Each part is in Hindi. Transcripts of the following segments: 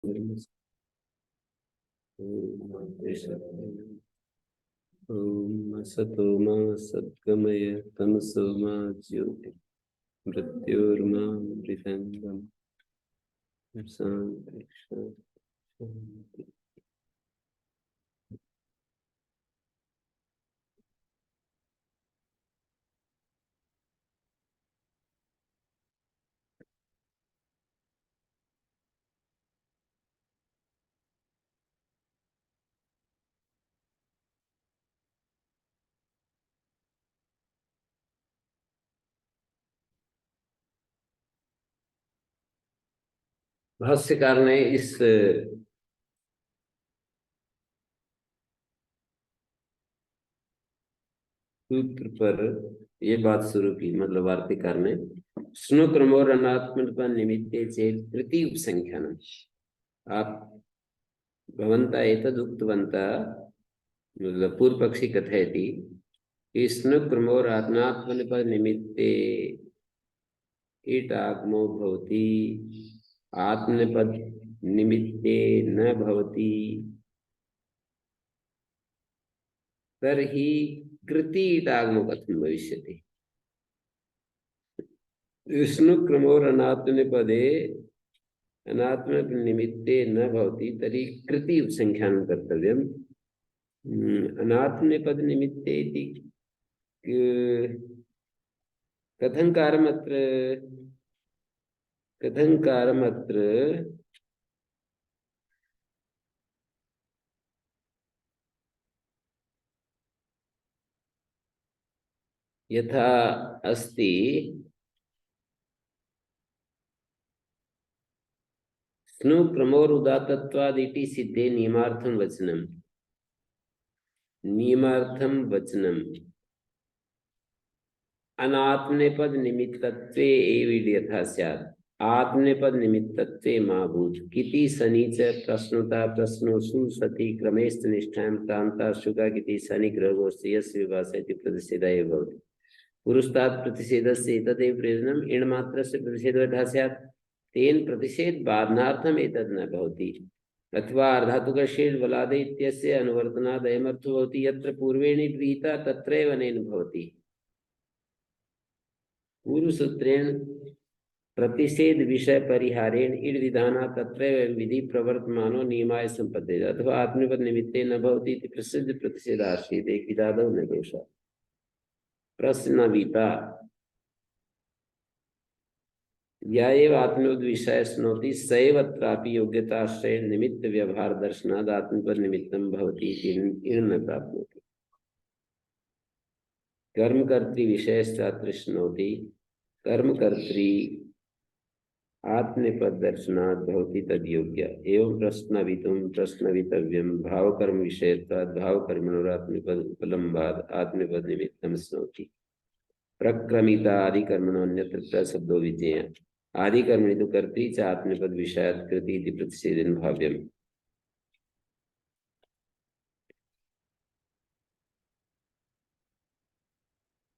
ओम असतो मा सद्गमय तमसो मा ज्योति मृत्योर्मामृतंगम शांति शांति। भाष्यकार ने इस सूत्र पर ये बात शुरू की, मतलब वार्तिकार ने स्नु क्रमोर अनात्मन निमित्ते चेत तृतीय उपसंख्यानम। आप भवन्ता एतद् उक्तवन्तः, मतलब पूर्व पक्षी कथयति स्नु क्रमोर अनात्मन निमित्ते ईट आगमो भवति, आत्मनेपद निमित्ते न भवति, तर्हि कृति ईट आगमो कथं भविष्यति। विष्णु क्रमोर अनात्मनेपदे अनात्मक निमित्ते न भवति तर्हि कृति उपसंख्यानं कर्तव्यम्। अनात्मनेपद निमित्ते इति कथंकारमत्र यथा अस्ति स्नु क्रमोर उदात्तत्वादिति सिद्धे नियमार्थं वचनम् अनात्मनेपद निमित्तत्वे एव यथा स्यात्, आत्मनेपद निमित्तत्वे मा भूत् किति सनीच प्रश्नुता प्रश्नोषु सति क्रमेश्च निष्ठां प्रान्ता शुका किति सनि ग्रहोस्य यस्य विभासयति प्रतिषेधा एव भवति। पुरुषतात् प्रतिषेधस्य एतदेव प्रयोजनम्। इण् मात्रस्य प्रतिषेधो यथा स्यात् तेन प्रतिषेध बाधनार्थम् एतद् न भवति। अथवा अर्धातुकशेष बलादे इत्यस्य अनुवर्तनाद् अयमर्थो भवति यत्र पूर्वेण विहिता तत्रैव अनेन भवति। पूर्व सूत्रेण प्रतिषेध विषय परिहारेण इड विधाना तत्रैव विधि प्रवर्तमानो नियमाय संपद्यते। अथवा आत्मनेपद निमित्ते न भवति इति प्रसिद्ध प्रतिषेध आश्रित एक विधादौ न दोषः। प्रश्नविता या एव आत्मनेपद विषय स्नोति सैव अत्रापि योग्यताश्रयेण निमित्त व्यवहार दर्शनाद् आत्मनेपद निमित्तं भवति इति न प्राप्नोति। कर्मकर्तृ विषयश्चात्र स्नोति कर्मकर्तृ आत्मनेपद दर्शनात् भवति तद्योग्य। एवं प्रश्नवितव्यं भावकर्म विषयत्वात् भावकर्मणोः आत्मनेपद उपलम्भात् आत्मनेपद निमित्तं स्नोति। प्रक्रमिता आदिकर्मणो अन्यत्र शब्दो विज्ञेय। आदिकर्मणि तु कर्तृ च आत्मनेपद विषयात् कृति इति प्रतिषेधेन भाव्यम्।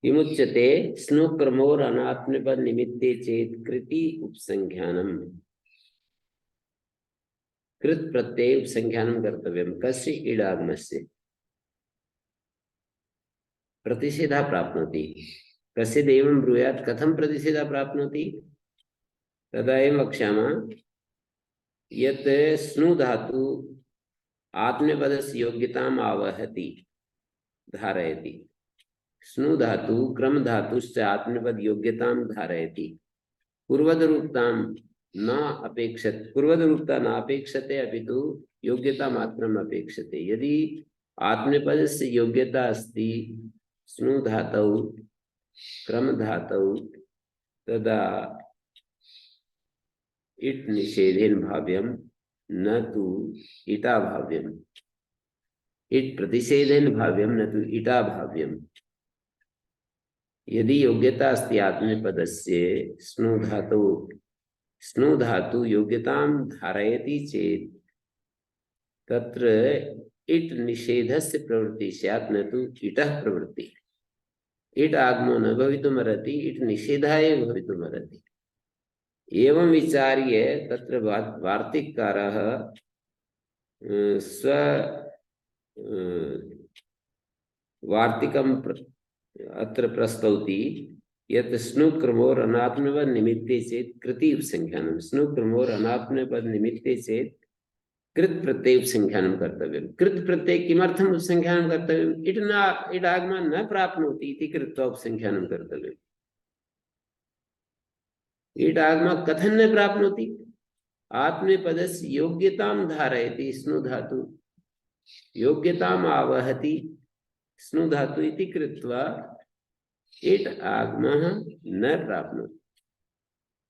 किमुच्यते स्नु क्रमोर अनात्मनेपद निमित्ते चेत कृति उपसंख्यानम्। कृत प्रत्यय उपसंख्यानं कर्तव्यम्। कस्य इडागमस्य प्रतिषेधा प्राप्नोति। कस्य देवं ब्रूयात् कथं प्रतिषेधा प्राप्नोति तदा एव वक्ष्यामः यत् स्नु धातु आत्मनेपदस्य योग्यताम् आवहति धारयति। स्नु धातु क्रम धातुश्च आत्मनेपद योग्यतां धारयति। पूर्वदरूपतां न अपेक्षते, पूर्वदरूपता न अपेक्षते अपितु योग्यता मात्रम् अपेक्षते। यदि आत्मनेपदस्य योग्यता अस्ति स्नु धातौ क्रम धातौ तदा इट निषेधेन भाव्यम न तु इटा भाव्यम। इट प्रतिषेधेन भाव्यम न तु इटा भाव्यम। यदि योग्यता अस्ति आत्मनेपदस्य स्नु धातु योग्यतां धारयति चेत् तत्र इट निषेधस्य प्रवृत्ति स्यात् न तु इटः प्रवृत्ति। इट आगमो न भवितुमर्हति, इट निषेधः एव भवितुमर्हति। एवं विचार्य तत्र वार्तिककारः स्व वार्तिकम् अत्र प्रस्तौति यत् स्नुक्रमोर अनात्मपद निमित्ते चेत् कृति उपसंख्यानम, स्नुक्रमोर अनात्मपद निमित्ते चेत् कृत प्रत्यय उपसंख्यानम कर्तव्यम। कृत प्रत्यय किमर्थम उपसंख्यानम कर्तव्यम? इडागमा न प्राप्नोति इति कृत्वा उपसंख्यानम कर्तव्यम। इडागमा कथन न प्राप्नोति? आत्मनेपदस्य योग्यतां धारयति स्नु धातु, योग्यताम् आवहति स्नु धातु इति कृत्वा इट आगमः न प्राप्नोति।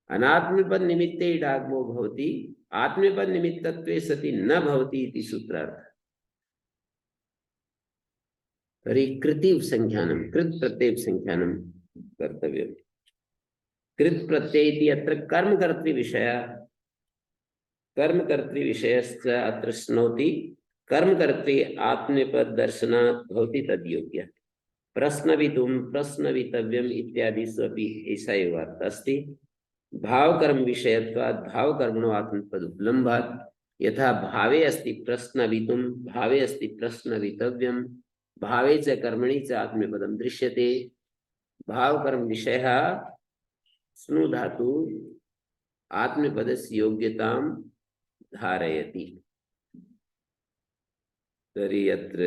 अनात्मपद निमित्ते इट आगमो भवति, आत्मनेपद निमित्तत्वे सति न भवति इति सूत्रार्थ। तर्हि कृति उपसंख्यानं, कृत प्रत्यय उपसंख्यानं कर्तव्यम्। कृत प्रत्यय इति अत्र कर्मकर्तृविषयः, कर्मकर्तृविषयश्च अत्र स्नोति। कर्मकर्तृ आत्मनेपद दर्शनात् भवति तद्योग्यः। प्रश्नवितुं प्रश्नवितव्यम् इत्यादिषु अपि एषा एव अर्थः अस्ति। भावकर्म विषयत्वात् भावकर्मणो आत्मनेपद उपलम्भात्, यथा भावे अस्ति प्रश्नवितुं, भावे अस्ति प्रश्नवितव्यं, भावे च कर्मणि च आत्मनेपदं दृश्यते। भावकर्म विषयः स्नु धातु आत्मनेपदस्य योग्यतां धारयति। तर्हि अत्र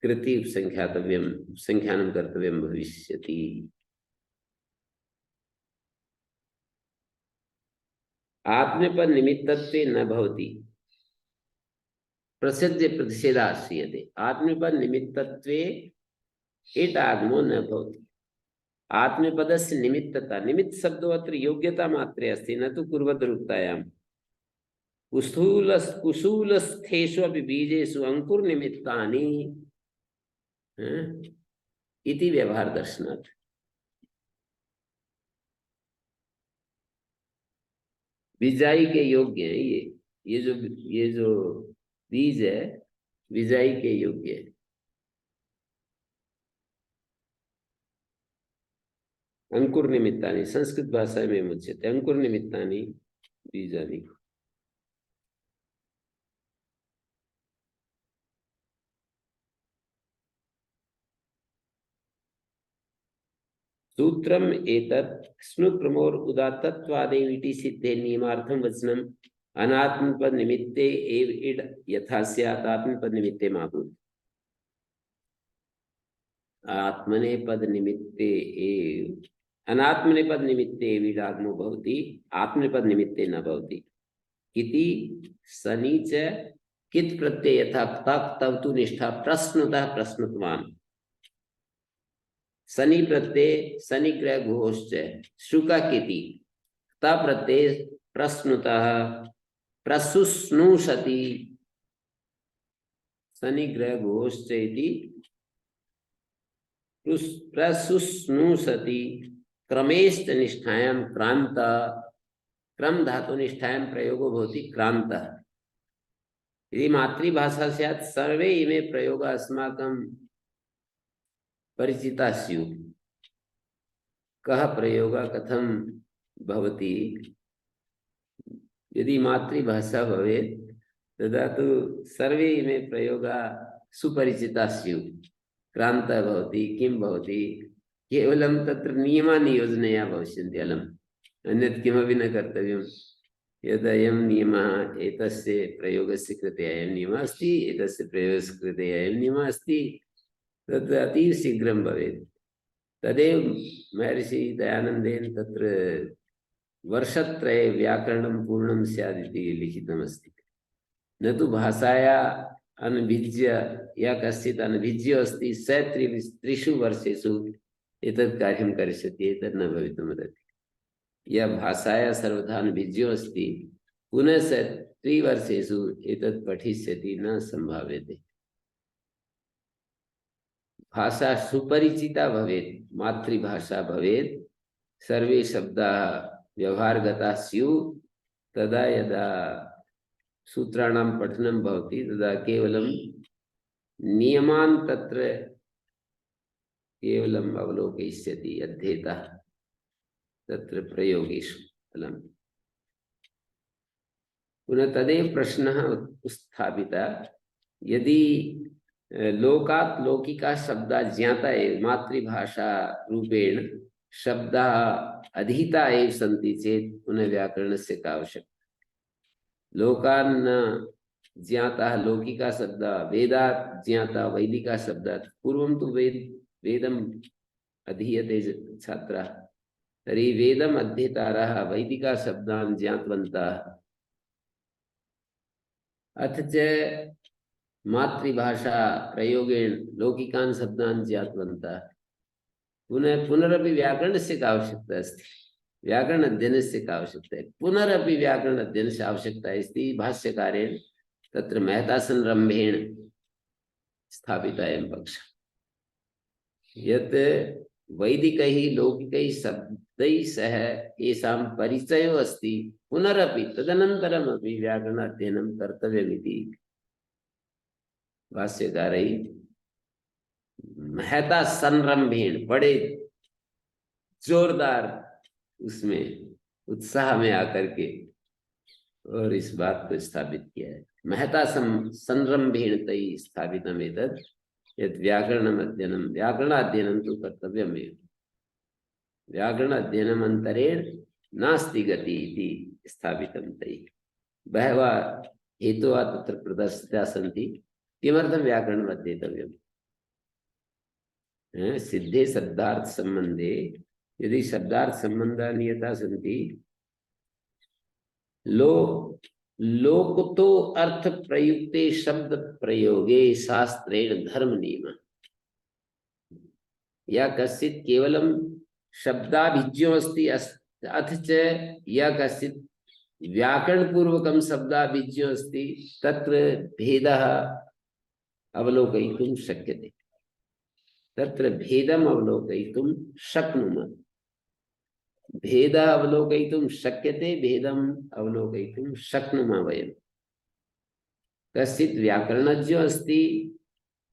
कृति उपसंख्यातव्यं, संख्यानं कर्तव्यं भविष्यति। आत्मनेपद निमित्तत्वे न भवति, प्रसिद्ध प्रतिषेधाश्रियते। आत्मनेपद निमित्तत्वे इट आगमो न भवति। आत्मनेपदस्य निमित्तता, निमित्त शब्दो अत्र योग्यता मात्रे अस्ति, न तु पूर्वदरूपतायाम्। कुशूलस्थेषु अपि बीजेषु अंकुर निमित्तानि इति व्यवहार दर्शनात्। बिजाई के योग्य है ये जो बीज है बिजाई के योग्य है। अंकुर निमित्तानि संस्कृत भाषा में उच्यते, अंकुर निमित्तानि बीजानि। सूत्रम एतत् स्नुक्रमोर उदात्तत्वादेव इति सिद्धे नियमार्थं वचनम् अनात्मपद निमित्ते एव इड यथा स्यात् आत्मपद निमित्ते मा भूत्। आत्मनेपद निमित्ते एव, अनात्मनेपद निमित्ते एव इड आगमो भवति, आत्मनेपद निमित्ते न भवति इति सनीच कित प्रत्यय यथा तक तव तु निष्ठा प्रश्नतः प्रश्नत्वान्। शनि प्रत्यय शनि ग्रह घोष शुका किति ता प्रत्यय प्रश्नुतः प्रसुस्नुषति। शनि ग्रह घोष प्रसुस्नुषति क्रमेश्च निष्ठायां क्रांत, क्रम धातु निष्ठायां प्रयोगो भवति क्रांतः। यदि मातृभाषा स्यात् सर्वे इमे प्रयोगा अस्माकं परिचिता स्युः। कः प्रयोगः कथं भवति? यदि मातृभाषा भवेत् तदा तु सर्वे इमे प्रयोगा सुपरिचिता स्युः। क्रान्तः भवति, किं भवति? केवलं तत्र नियमानियोजनया भविष्यन्ति अलम्, अन्यत् किमपि न कर्तव्यं। यदयं नियमः एतस्य प्रयोगस्य कृते अयं नियमः अस्ति, एतस्य प्रयोगस्य कृते अयं नियमः अस्ति, तत् अतीव शीघ्रं भवेत्। तदेव महर्षि दयानन्देन तत्र वर्षत्रये व्याकरणं पूर्णं स्यात् इति लिखितमस्ति। न तु भाषाया अनभिज्य या कश्चित् अनभिज्य अस्ति स त्रिषु वर्षेषु एतत् कार्यं करिष्यति, एतत् न भवितुमर्हति। या भाषाया सर्वथा अनभिज्यो अस्ति पुनः स त्रिवर्षेषु एतत् पठिष्यति न संभाव्यते। भाषा सुपरिचिता भवेत्, मातृभाषा भवेत्, सर्वे शब्दाः व्यवहारगताः स्युः। तदा यदा सूत्राणां पठनं भवति तदा केवलं नियमान् तत्र केवलम् अवलोकयिष्यति अध्येता तत्र प्रयोगेषु। फलम। पुनः तदेव प्रश्नः उत्थापितः, यदि लोकात् लौकिका शब्दा ज्ञाता एव मातृभाषा रूपेण शब्दाः अधीता एव सन्ति चेत् पुनः व्याकरणस्य का आवश्यकता। लोकान् ज्ञाता लौकिका शब्दा वेदात् ज्ञाता वैदिका शब्दात्। पूर्वं तु वेदम् अधीयते छात्राः, तर्हि वेदम् अध्येतारः वैदिका शब्दान् ज्ञातवन्तः, अथ च मातृभाषा प्रयोगेण लौकिकान् शब्दान् ज्ञातवन्तः। पुनरपि व्याकरणस्य का आवश्यकता अस्ति, व्याकरण अध्ययनस्य का आवश्यकता है। पुनरपि व्याकरण अध्ययनस्य आवश्यकता अस्ति। भाष्यकारेण तत्र महता संरम्भेण स्थापितः अयं पक्षः, यत् वैदिकैः लौकिकैः शब्दैः सह येषां परिचयो अस्ति, पुनरपि तदनन्तरमपि व्याकरण अध्ययनं कर्तव्यमिति भाष्यकारैः महता संरम्भेण, बड़े जोरदार उसमें उत्साह में आकर के और इस बात को स्थापित किया है। महता संरम्भेण तैः स्थापितम् एतत् यत् व्याकरणमध्ययनं व्याकरणाध्ययनं तु कर्तव्यमेव। व्याकरणाध्ययनम् अन्तरेण नास्ति गतिः इति स्थापितं तैः। बहवः हेतवः तत्र प्रदर्शिताः सन्ति किमर्थं व्याकरणम् अध्येतव्यम्। सिद्धे शब्दार्थ संबंधे यदि शब्दार्थ संबंधा नियता सन्ति, लोकतो अर्थ प्रयुक्ते शब्द प्रयोगे शास्त्रेण धर्म नियम, या कश्चित् केवलं शब्दाभिज्ञो अस्ति अथ च या कश्चित् व्याकरण पूर्वकं शब्दाभिज्ञो अस्ति, तत्र भेदः अवलोकयितुं शक्यते। तत्र भेदम् अवलोकयितुं शक्नुमः। भेदः अवलोकयितुं शक्यते, भेदम् अवलोकयितुं शक्नुमः वयं। कश्चित् व्याकरणज्ञो अस्ति,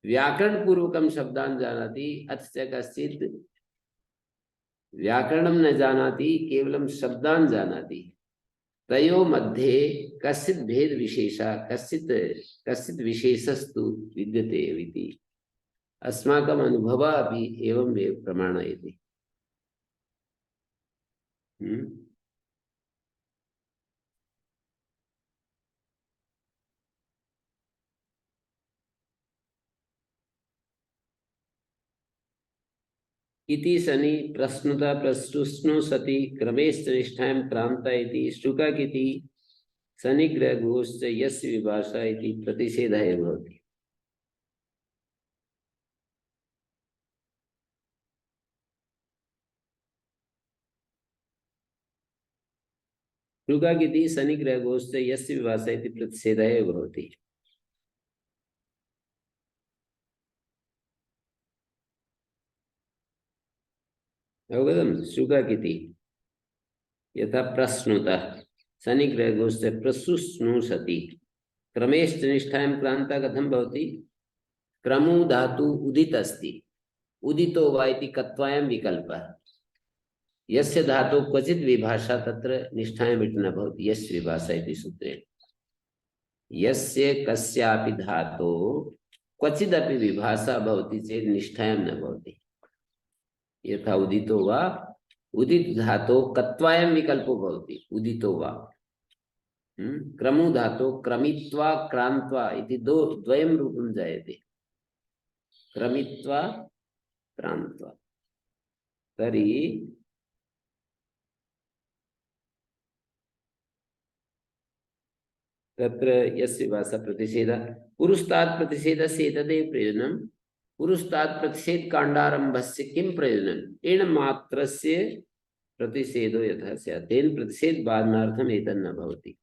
व्याकरणपूर्वकं शब्दान् जानाति, अथ च कश्चित् व्याकरणं न जानाति, केवलं शब्दान् जानाति। तयोः मध्ये कश्चित् भेद विशेषः कश्चित् विशेषस्तु विद्यते इति अस्माकम् अनुभवः अपि एवमेव प्रमाणयति। इति सनि प्रश्नुता प्रश्नु सति क्रमेश्च निष्ठायां क्रांता इति शुकाकिति सनिग्रहगोश्च यस्य विभाषा इति प्रतिषेधः एव भवति। शुकाकिति सनिग्रहगोश्च यस्य विभाषा इति प्रतिषेधः एव भवति। अवगतं? शुकाकिति यथा प्रश्नुतः सनिग्रहगोश्च प्रश्नुसति क्रमेश्च निष्ठायां क्रांता कथं भवति? क्रमो धातु उदित अस्ति, उदितो वा इति कत्वायां विकल्पः। यस्य धातु क्वचित् विभाषा तत्र निष्ठायाम् इति न भवति, यस्य विभाषा इति सूत्रेण। यस्य कस्यापि धातो क्वचिदपि विभाषा भवति चेत् निष्ठायां न भवति। यथा उदितो वा, उदित धातो कत्वायां विकल्पो भवति, उदितो वा। क्रमो धातो क्रमित्वा क्रांत्वा इति द्वयं रूपं जायते, क्रमित्वा क्रांत्वा। तर्हि तत्र यस्य भाषा प्रतिषेधः पुरुस्तात् प्रतिषेधस्य एतदेव प्रयोजनं। पुरुस्तात् प्रतिषेध काण्डारम्भस्य किं प्रयोजनम्? एण मात्रस्य प्रतिषेधो यथा स्यात्, तेन प्रतिषेध बाधनार्थम् एतन्न भवति।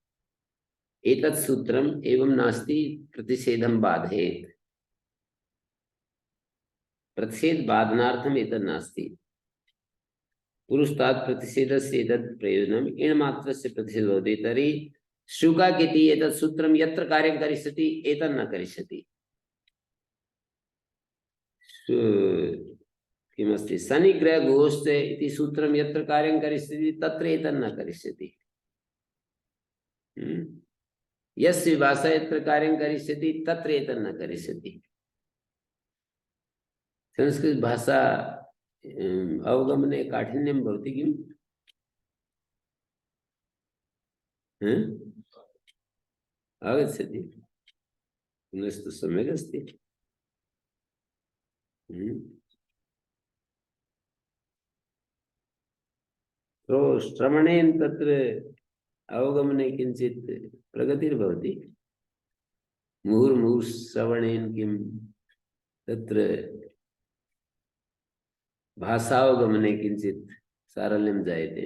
एतत् सूत्रम् एवं नास्ति प्रतिषेधं बाधयेत्, प्रतिषेध बाधनार्थम् एतत् नास्ति। पुरुस्तात् प्रतिषेधस्य एतत् प्रयोजनम्, एण मात्रस्य प्रतिषेधो भवति। तर्हि शुकाकिति एतत् सूत्रं यत्र कार्यं करिष्यति एतत् न करिष्यति। किमस्ति शनिग्रह गोष्ठे इति सूत्रं यत्र कार्यं करिष्यति तत्र एतन्न करिष्यति। यस्य विभाषा यत्र कार्यं करिष्यति तत्र एतन्न करिष्यति। संस्कृत भाषा अवगमने काठिन्यं भवति किम्? आगच्छति पुनस्तु सम्यक् अस्ति। तो श्रवणेन तत्र अवगमने किञ्चित् प्रगतिर्भवति। मुहुर्मुहुः श्रवणेन किं तत्र भाषावगमने किञ्चित् सारल्यं जायते।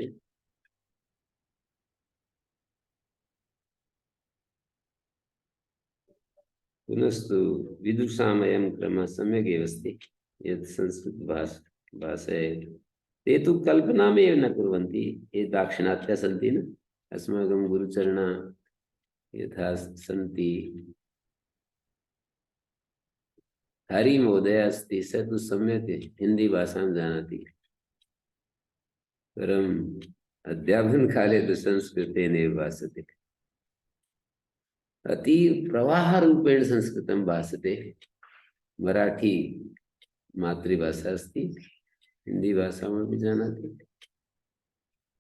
पुनस्तु विदुषामयं क्रमः सम्यगेव अस्ति। यत् संस्कृतभाषायां ते तु कल्पनामेव न कुर्वन्ति। ये दाक्षिणात्य सन्ति न, अस्माकं गुरुचरणा यथा सन्ति। हरि महोदय अस्ति, स तु सम्यक् हिंदी भाषां जानाति, परम् अध्यापनकाले तु संस्कृतेनैव भाषते। अति प्रवाहरूपेण संस्कृतं भाषते। मराठी मातृभाषा अस्ति, हिंदी भाषामपि जानाति,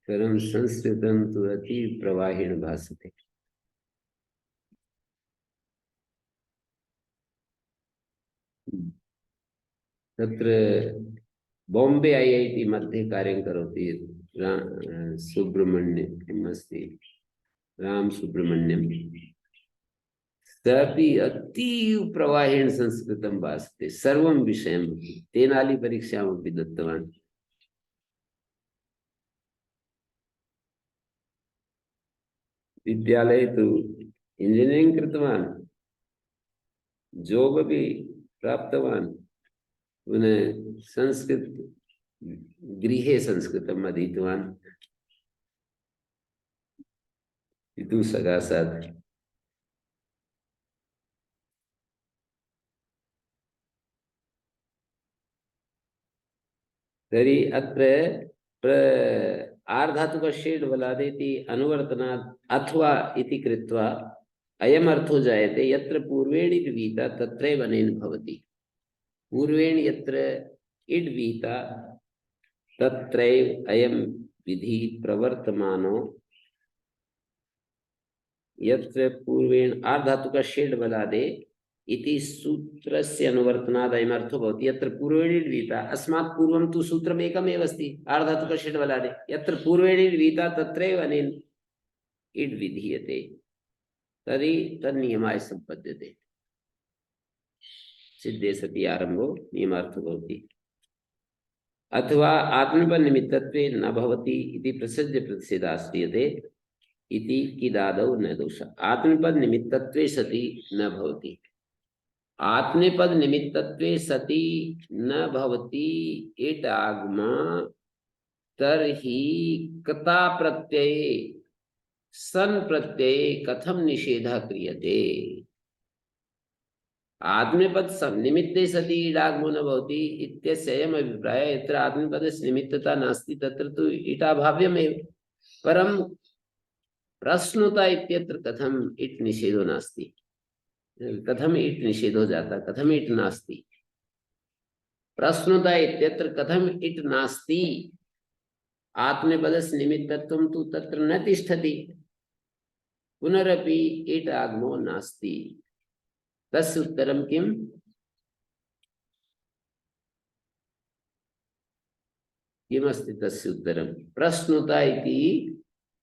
परं संस्कृतं तु अति प्रवाहेण भाषते। तत्र बॉम्बे IIT मध्ये कार्यं करोति सुब्रह्मण्यं किम् अस्ति, राम सुब्रह्मण्यम। सपि अतीव प्रवाहेण संस्कृतं भाषते सर्वं विषयं। तेनाली परीक्षामपि दत्तवान्। विद्यालये तु इंजीनियरिंग कृतवान्, जॉब अपि प्राप्तवान्, पुनः संस्कृत गृहे संस्कृतम् अधीतवान् पितुः सकाशात्। तर्हि अत्र आर्धातुकशेड् बलादेति अनुवर्तनात् अथवा इति कृत्वा अयम् अर्थो जायते यत्र पूर्वेण इड् विहिता तत्रैव अनेन भवति। पूर्वेण यत्र इड् विहिता तत्रैव अयं विधि प्रवर्तमानो। यत्र पूर्वेण आर्धातुकशेड् बलादे इति सूत्रस्य अनुवर्तनात् अयम् अर्थो भवति। यत्र पूर्वेण इड् विहिता, अस्मात् पूर्वं तु सूत्रम् एकमेव अस्ति, आर्धातुकशेड् बलादे। यत्र पूर्वेण इड् विहिता तत्रैव अनेन इड् विधीयते, तर्हि तन्नियमाय सम्पद्यते। सिद्धे सति आरम्भो नियमार्थो भवति। अथवा आत्मनिमित्तत्वे न भवति इति प्रसज्य प्रतिषेधास्त्रियते इति किदादौ न दोषः। आत्मपद निमित्तत्वे सति न भवति। आत्मपद निमित्तत्वे सति न भवति इट आगमा तर्हि कता प्रत्यये सन प्रत्यये कथम निषेधः क्रियते। आत्मपद निमित्ते सति इडागमो न भवति इत्यस्य अयम् अभिप्रायः। यत्र आत्मपदस्य निमित्तता नास्ति तत्र तु इटाभाव्यमेव, परं प्रश्नुता इत्यत्र कथम इट् निषेधो नास्ति। कथम इट् निषेधो जाता, कथम इट् नास्ति। प्रश्नुता इत्यत्र कथम इट् नास्ति। आत्मपदस्य निमित्तत्वं तु तत्र न तिष्ठति, पुनरपि इट् आगमो नास्ति। तस्य उत्तरं किम्? किमस्ति तस्य उत्तरं? प्रश्नुता इति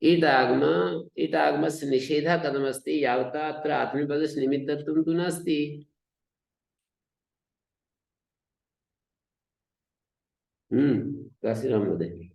इडागमस्य निषेधः कथमस्ति यावता अत्र आत्मपदस्य निमित्तत्वं तु नास्ति। काशीराम महोदय।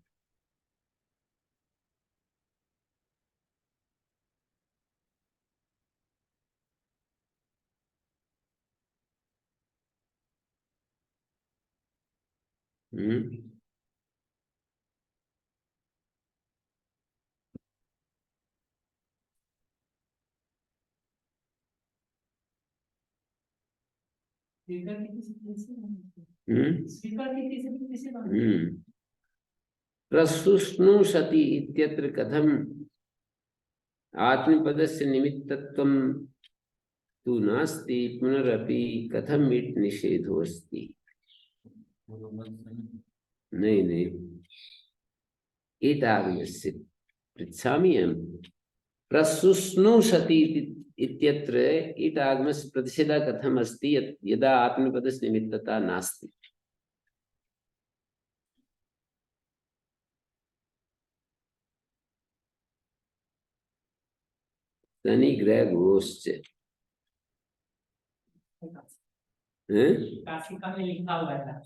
प्रसुष्णुषति इत्यत्र कथम आत्मपदस्य निमित्तत्वं तु नास्ति, पुनरपि कथम इट निषेधो अस्ति। नहीं नहीं, इतागमस्य पृच्छामि अहं। प्रसुष्णुषति इत्यत्र इट आगमस्य प्रतिषेधः कथम अस्ति यदा आत्मपदस्य निमित्तता नास्ति। शनि ग्रह गोश्च काशिका में लिखा हुआ था।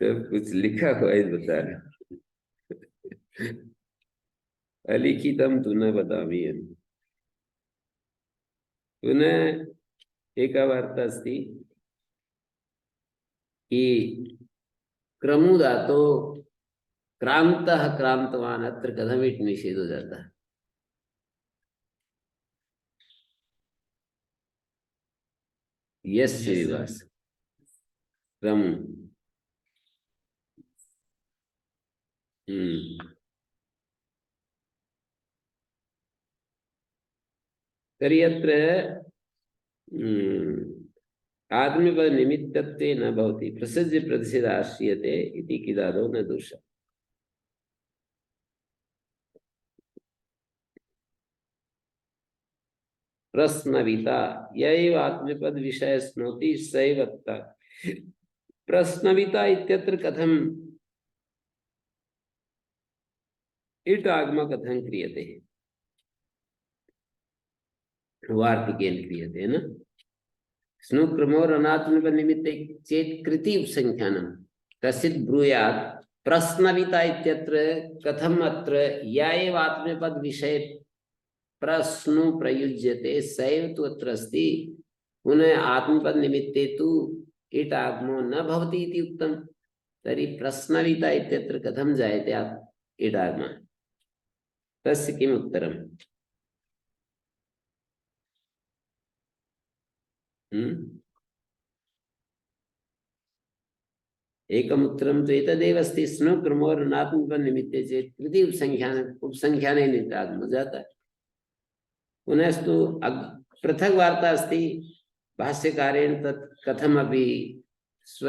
तो कुछ लिखा हुआ है बता रहा। अलिखितम तु न वदामि। पुनः एका वार्ता अस्ति कि क्रमुदातो क्रांतः क्रांतवान अत्र कथम इट निषेध हो जाता है। यस्य विवास क्रम तर्हि अत्र आत्मपद निमित्तत्वे न भवति, प्रसज्य प्रतिषेध आश्रियते इति किदादौ न दोषः। प्रश्नविता यैव आत्मपद विषय स्नोति सैव प्रश्नविता इत्यत्र कथम इट आगम कथं क्रियते, वार्तिकेन क्रियते न। स्नु क्रमोर अनात्मपद निमित्ते चेत कृति उपसंख्यानम कश्चित् ब्रूयात् प्रश्नविता इत्यत्र कथम अत्र या एव आत्मपद विषय प्रश्नु प्रयुज्यते सैव तु अत्र अस्ति। पुनः आत्मपद निमित्ते तु इट आगमो न भवति इति उक्तम्। तर्हि प्रश्नविता इत्यत्र कथं जायते इट आगमः, तस्य किम् उत्तरम्? एकम् उत्तरं तु एतदेव अस्ति, स्नु क्रमोर अनात्मपद निमित्ते चेत् कृति उपसंख्यानेन इट आगमो जाता है। पुनस्तु पृथक वार्ता अस्ति भाष्यकारेण तत् कथमपि स्व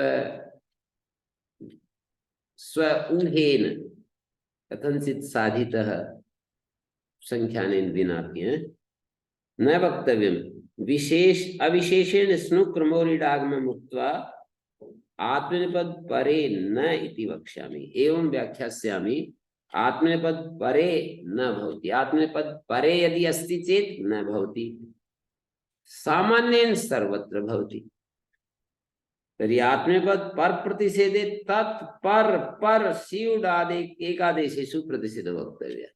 ऊहेन कथंचित् साधितः संख्यानेन विनापि न वक्तव्यम्। विशेष अविशेषेण स्नु क्रमोरिडागमम् उक्त्वा आत्मनेपद परे न इति वक्ष्यामि। एवं व्याख्यास्यामि। आत्मनेपद परे न भवति, आत्मनेपद परे यदि अस्ति चेत् न भवति, सामान्येन सर्वत्र भवति। तर्हि आत्मनेपद पर प्रतिषेधे तत् पर पर स्युडादे एकादेशेषु प्रतिषेध वक्तव्य।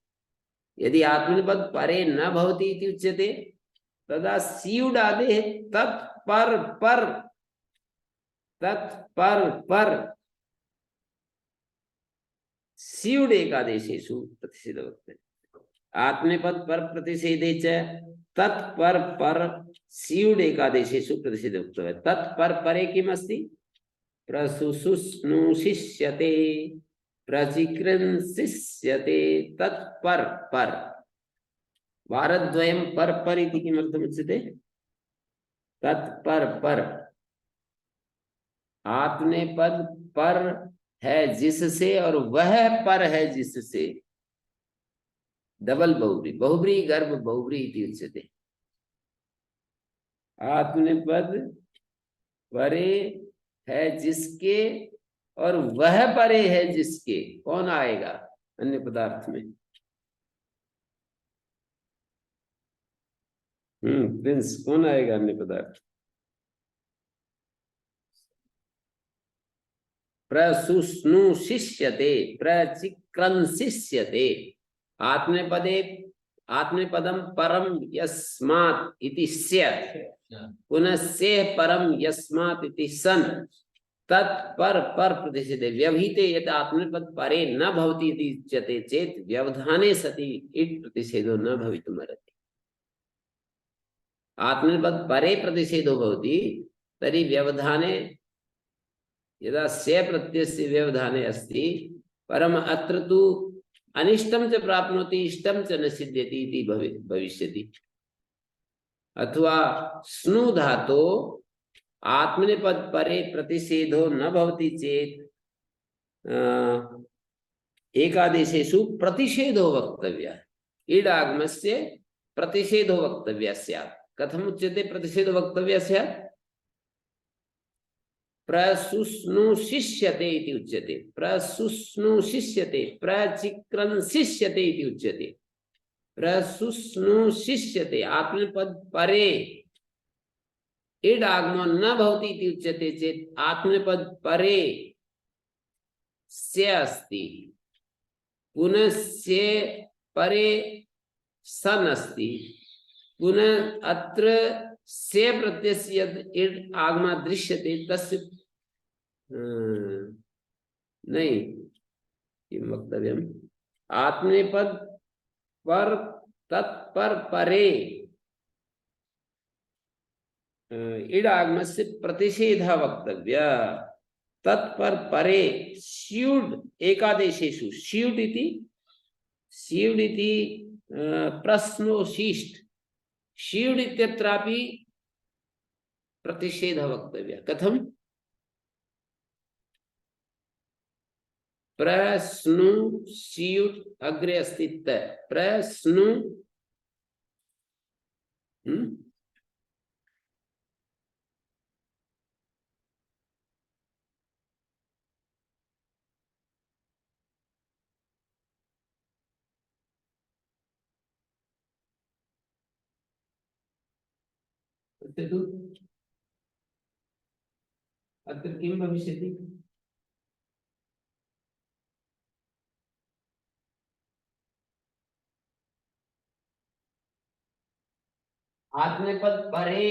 यदि आत्मनेपद परे न भवति इति उच्यते तदा स्युडादे तत् पर पर स्युड एकादेशेषु प्रतिषेध वक्तव्य। आत्मनेपद पर प्रतिषेधे च तत्पर पर स्युड एकादेशेषु प्रतिषेध वक्तव्य। तत्पर परे किम् अस्ति? प्रसुषुष्णुषिष्यते प्रचिक्रंसिष्यते तत्पर पर। वारद्वयं पर इति किमर्थमुच्यते? तत्पर पर। आत्मनेपद पर है जिससे और वह पर है जिससे। डबल बहुब्री, बहुब्री गर्भ बहुब्री इति उच्यते। आत्मनेपद परे है जिसके और वह परे है जिसके। कौन आएगा अन्य पदार्थ में? प्रिंस, कौन आएगा अन्य पदार्थ? प्रसुष्णुषिष्यते प्रचिक्रंसिष्यते। आत्मनेपदे आत्मनेपदम परम यस्मात् इति स्य, पुनः से परम यस्मात् इति सन। तत्पर पर प्रतिषेधे व्यवहिते यत् आत्मनेपद परे न भवति इति उच्यते चेत् व्यवधाने सति इट् प्रतिषेधो न भवितुमर्हति। आत्मनेपद परे प्रतिषेधो भवति तर्हि व्यवधाने यदा से प्रत्ययस्य व्यवधाने अस्ति परम अत्र तु अनिष्टं च प्राप्नोति इष्टं च न सिद्ध्यति इति भविष्यति। अथवा स्नु धातो आत्मनेपद परे प्रतिषेधो न भवति चेत् एकादेशेषु प्रतिषेधो वक्तव्यः। ईडागमस्य प्रतिषेधो वक्तव्यः स्यात्। कथम् उच्यते प्रतिषेधो वक्तव्यः स्यात्? प्रसुष्णुशिष्यते इति उच्यते, प्रसुष्णुशिष्यते, प्रचिक्रंशिष्यते इति उच्यते। प्रसुष्णुशिष्यते आत्मनेपद परे ईडागमो न भवति इति उच्यते चेत् आत्मनेपद परे से अस्ति, पुनः से परे सन अस्ति, पुनः अत्र से प्रत्ययस्य यद् इड् आगमा दृश्यते तस्य नहीं किं वक्तव्यम्? आत्मनेपद पर तत्पर परे इड आगमस्य प्रतिषेधः वक्तव्यः। तत्पर परे स्यूड एकादेशेषु स्यूड इति प्रश्नोशिष्ट स्यूड इत्यत्रापि प्रतिषेधः वक्तव्यः। कथम्? प्रश्नु स्यूड अग्रे अस्ति प्रश्नु अत्र किं भविष्यति? आत्मनेपद परे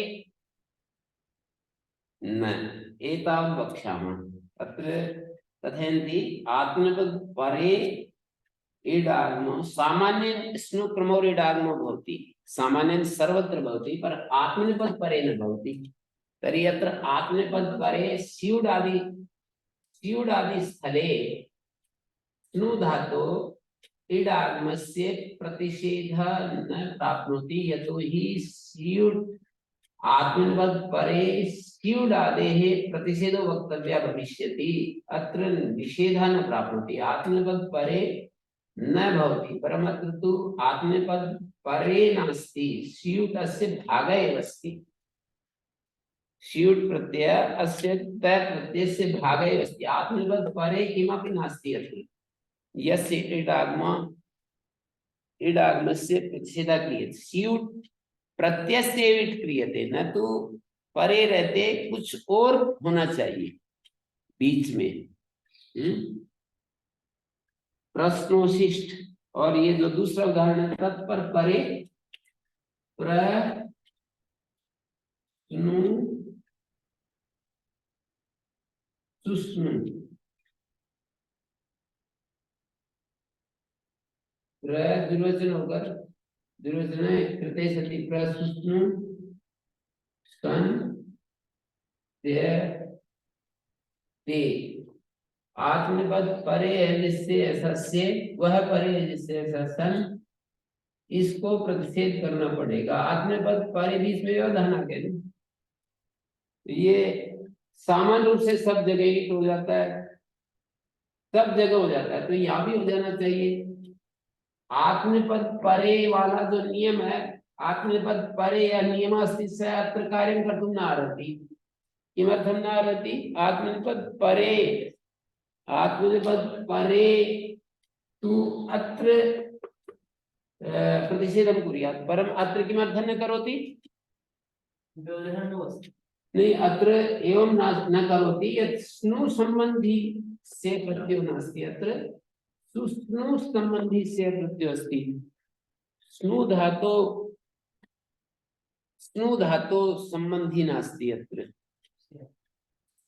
न एतावत् वक्ष्यामः। अत्र कथयन्ति आत्मनेपद परे ईडागमो सामान्येन स्नु क्रमोर ईडागमो भवति, सामान्येन सर्वत्र भवति, पर आत्मनेपद परे न भवति। तर्हि अत्र आत्मनेपद परे स्यूड आदि स्थले स्नु धातो ईडागमस्य प्रतिषेधः न प्राप्नोति, यतोहि स्यूड आत्मनेपद परे स्यूड आदेः प्रतिषेधो वक्तव्यः भविष्यति। अत्र निषेधः न प्राप्नोति, आत्मनेपद परे न भवति, परम् अत्र तु आत्मनेपद परे नास्ति, स्यूड अस्य भागः एव अस्ति। स्यूड प्रत्यय अस्य तय प्रत्ययस्य भागः एव अस्ति, आत्मनेपद परे किमपि नास्ति। अत्र यस्य ईडागमस्य प्रतिषेधः क्रियते, स्यूड प्रत्ययस्य इट क्रियते, न तो परे रहते कुछ और होना चाहिए बीच में। प्रश्नोशिष्ट और ये जो दूसरा उदाहरण है तत्पर परे प्रश्नु सुष्णु दुर्वचन होकर दुर्वचन कृते सति प्रसुष्णु स्तन ते आत्मनेपद परे है जिससे ऐसा से, वह परे है जिससे ऐसा सन, इसको प्रतिषेध करना पड़ेगा। आत्मनेपद परे बीच में व्यवधान आ गया, ये सामान्य रूप से सब जगह ही हो जाता है, सब जगह हो जाता है, तो यहाँ भी हो जाना चाहिए। आत्मनेपद परे वाला जो नियम है, आत्मनेपद परे या नियमास्ति स अत्र कार्यं कर्तुं न अर्हति। किमर्थं न अर्हति? आत्मनेपद परे तु अत्र प्रतिषेधं कुर्यात्, परम् अत्र किमर्थं न करोति? नहीं, अत्र एवं न करोति यत् स्नु संबंधी से प्रत्ययो नास्ति, अत्र सुस्नु संबंधी से प्रत्ययो अस्ति। स्नु धातो संबंधी नास्ति, अत्र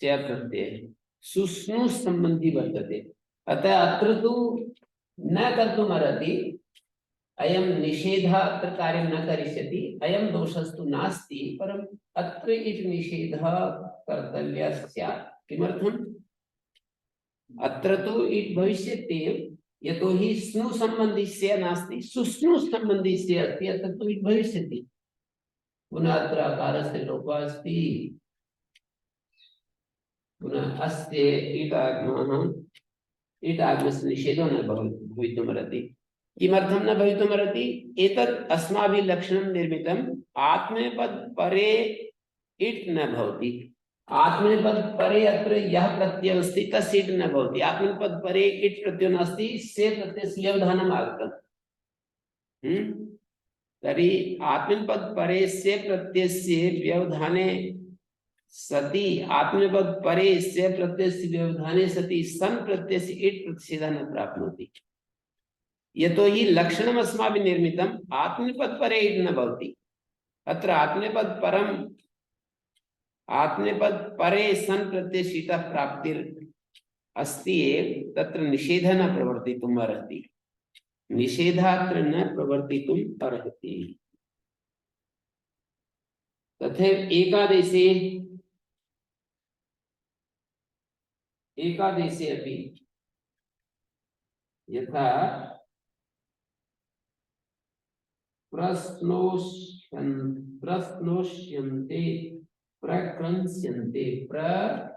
से प्रत्यय सुस्नु संबंधी वर्तते। अतः अत्र तु न कर्तुम् अर्हति, अयं निषेधः अत्र कार्यं न करिष्यति, अयं दोषस्तु नास्ति, परम् अत्र इट् निषेधः कर्तव्यः स्यात्। किमर्थम्? अत्र तु इट् भविष्यति, यतोहि स्नु सम्बन्धिस्य नास्ति, सुस्नु सम्बन्धिस्य अस्ति, अत्र तु इट् भविष्यति। पुनः अत्र अकारस्य लोपः अस्ति, पुनः अस्य इट् आगमः, इट् आगमस्य निषेधो न भवितुमर्हति। किमर्थं न भवितुमर्हति? एतत् अस्माभिः लक्षणं निर्मितम्, आत्मनेपद परे इट् न भवति। आत्मनेपद परे अत्र यः प्रत्ययः अस्ति तस्य इट् न भवति। आत्मनेपद परे इट् प्रत्ययो नास्ति, से प्रत्ययस्य व्यवधानम् आगतम्। तर्हि आत्मनेपद परे से प्रत्ययस्य व्यवधाने सति, आत्मनेपद परे से प्रत्ययस्य व्यवधाने सति सन प्रत्ययस्य इट् प्रतिषेधः न प्राप्नोति। यतोहि लक्षणम् अस्माभिः निर्मितम्, आत्मनेपद परे इट् न भवति। अत्र आत्मनेपद परम्, आत्मनेपद परे सन प्रत्ययस्य इतः प्राप्तिर् अस्ति एव, तत्र निषेधः न प्रवर्तितुम् अर्हति। निषेधः अत्र न प्रवर्तितुम् अर्हति। तथैव एकादेशे, एकादेशे अपि यथा प्रश्नोष्यन्ते, प्रक्रंस्यन्ते, प्रश्नो,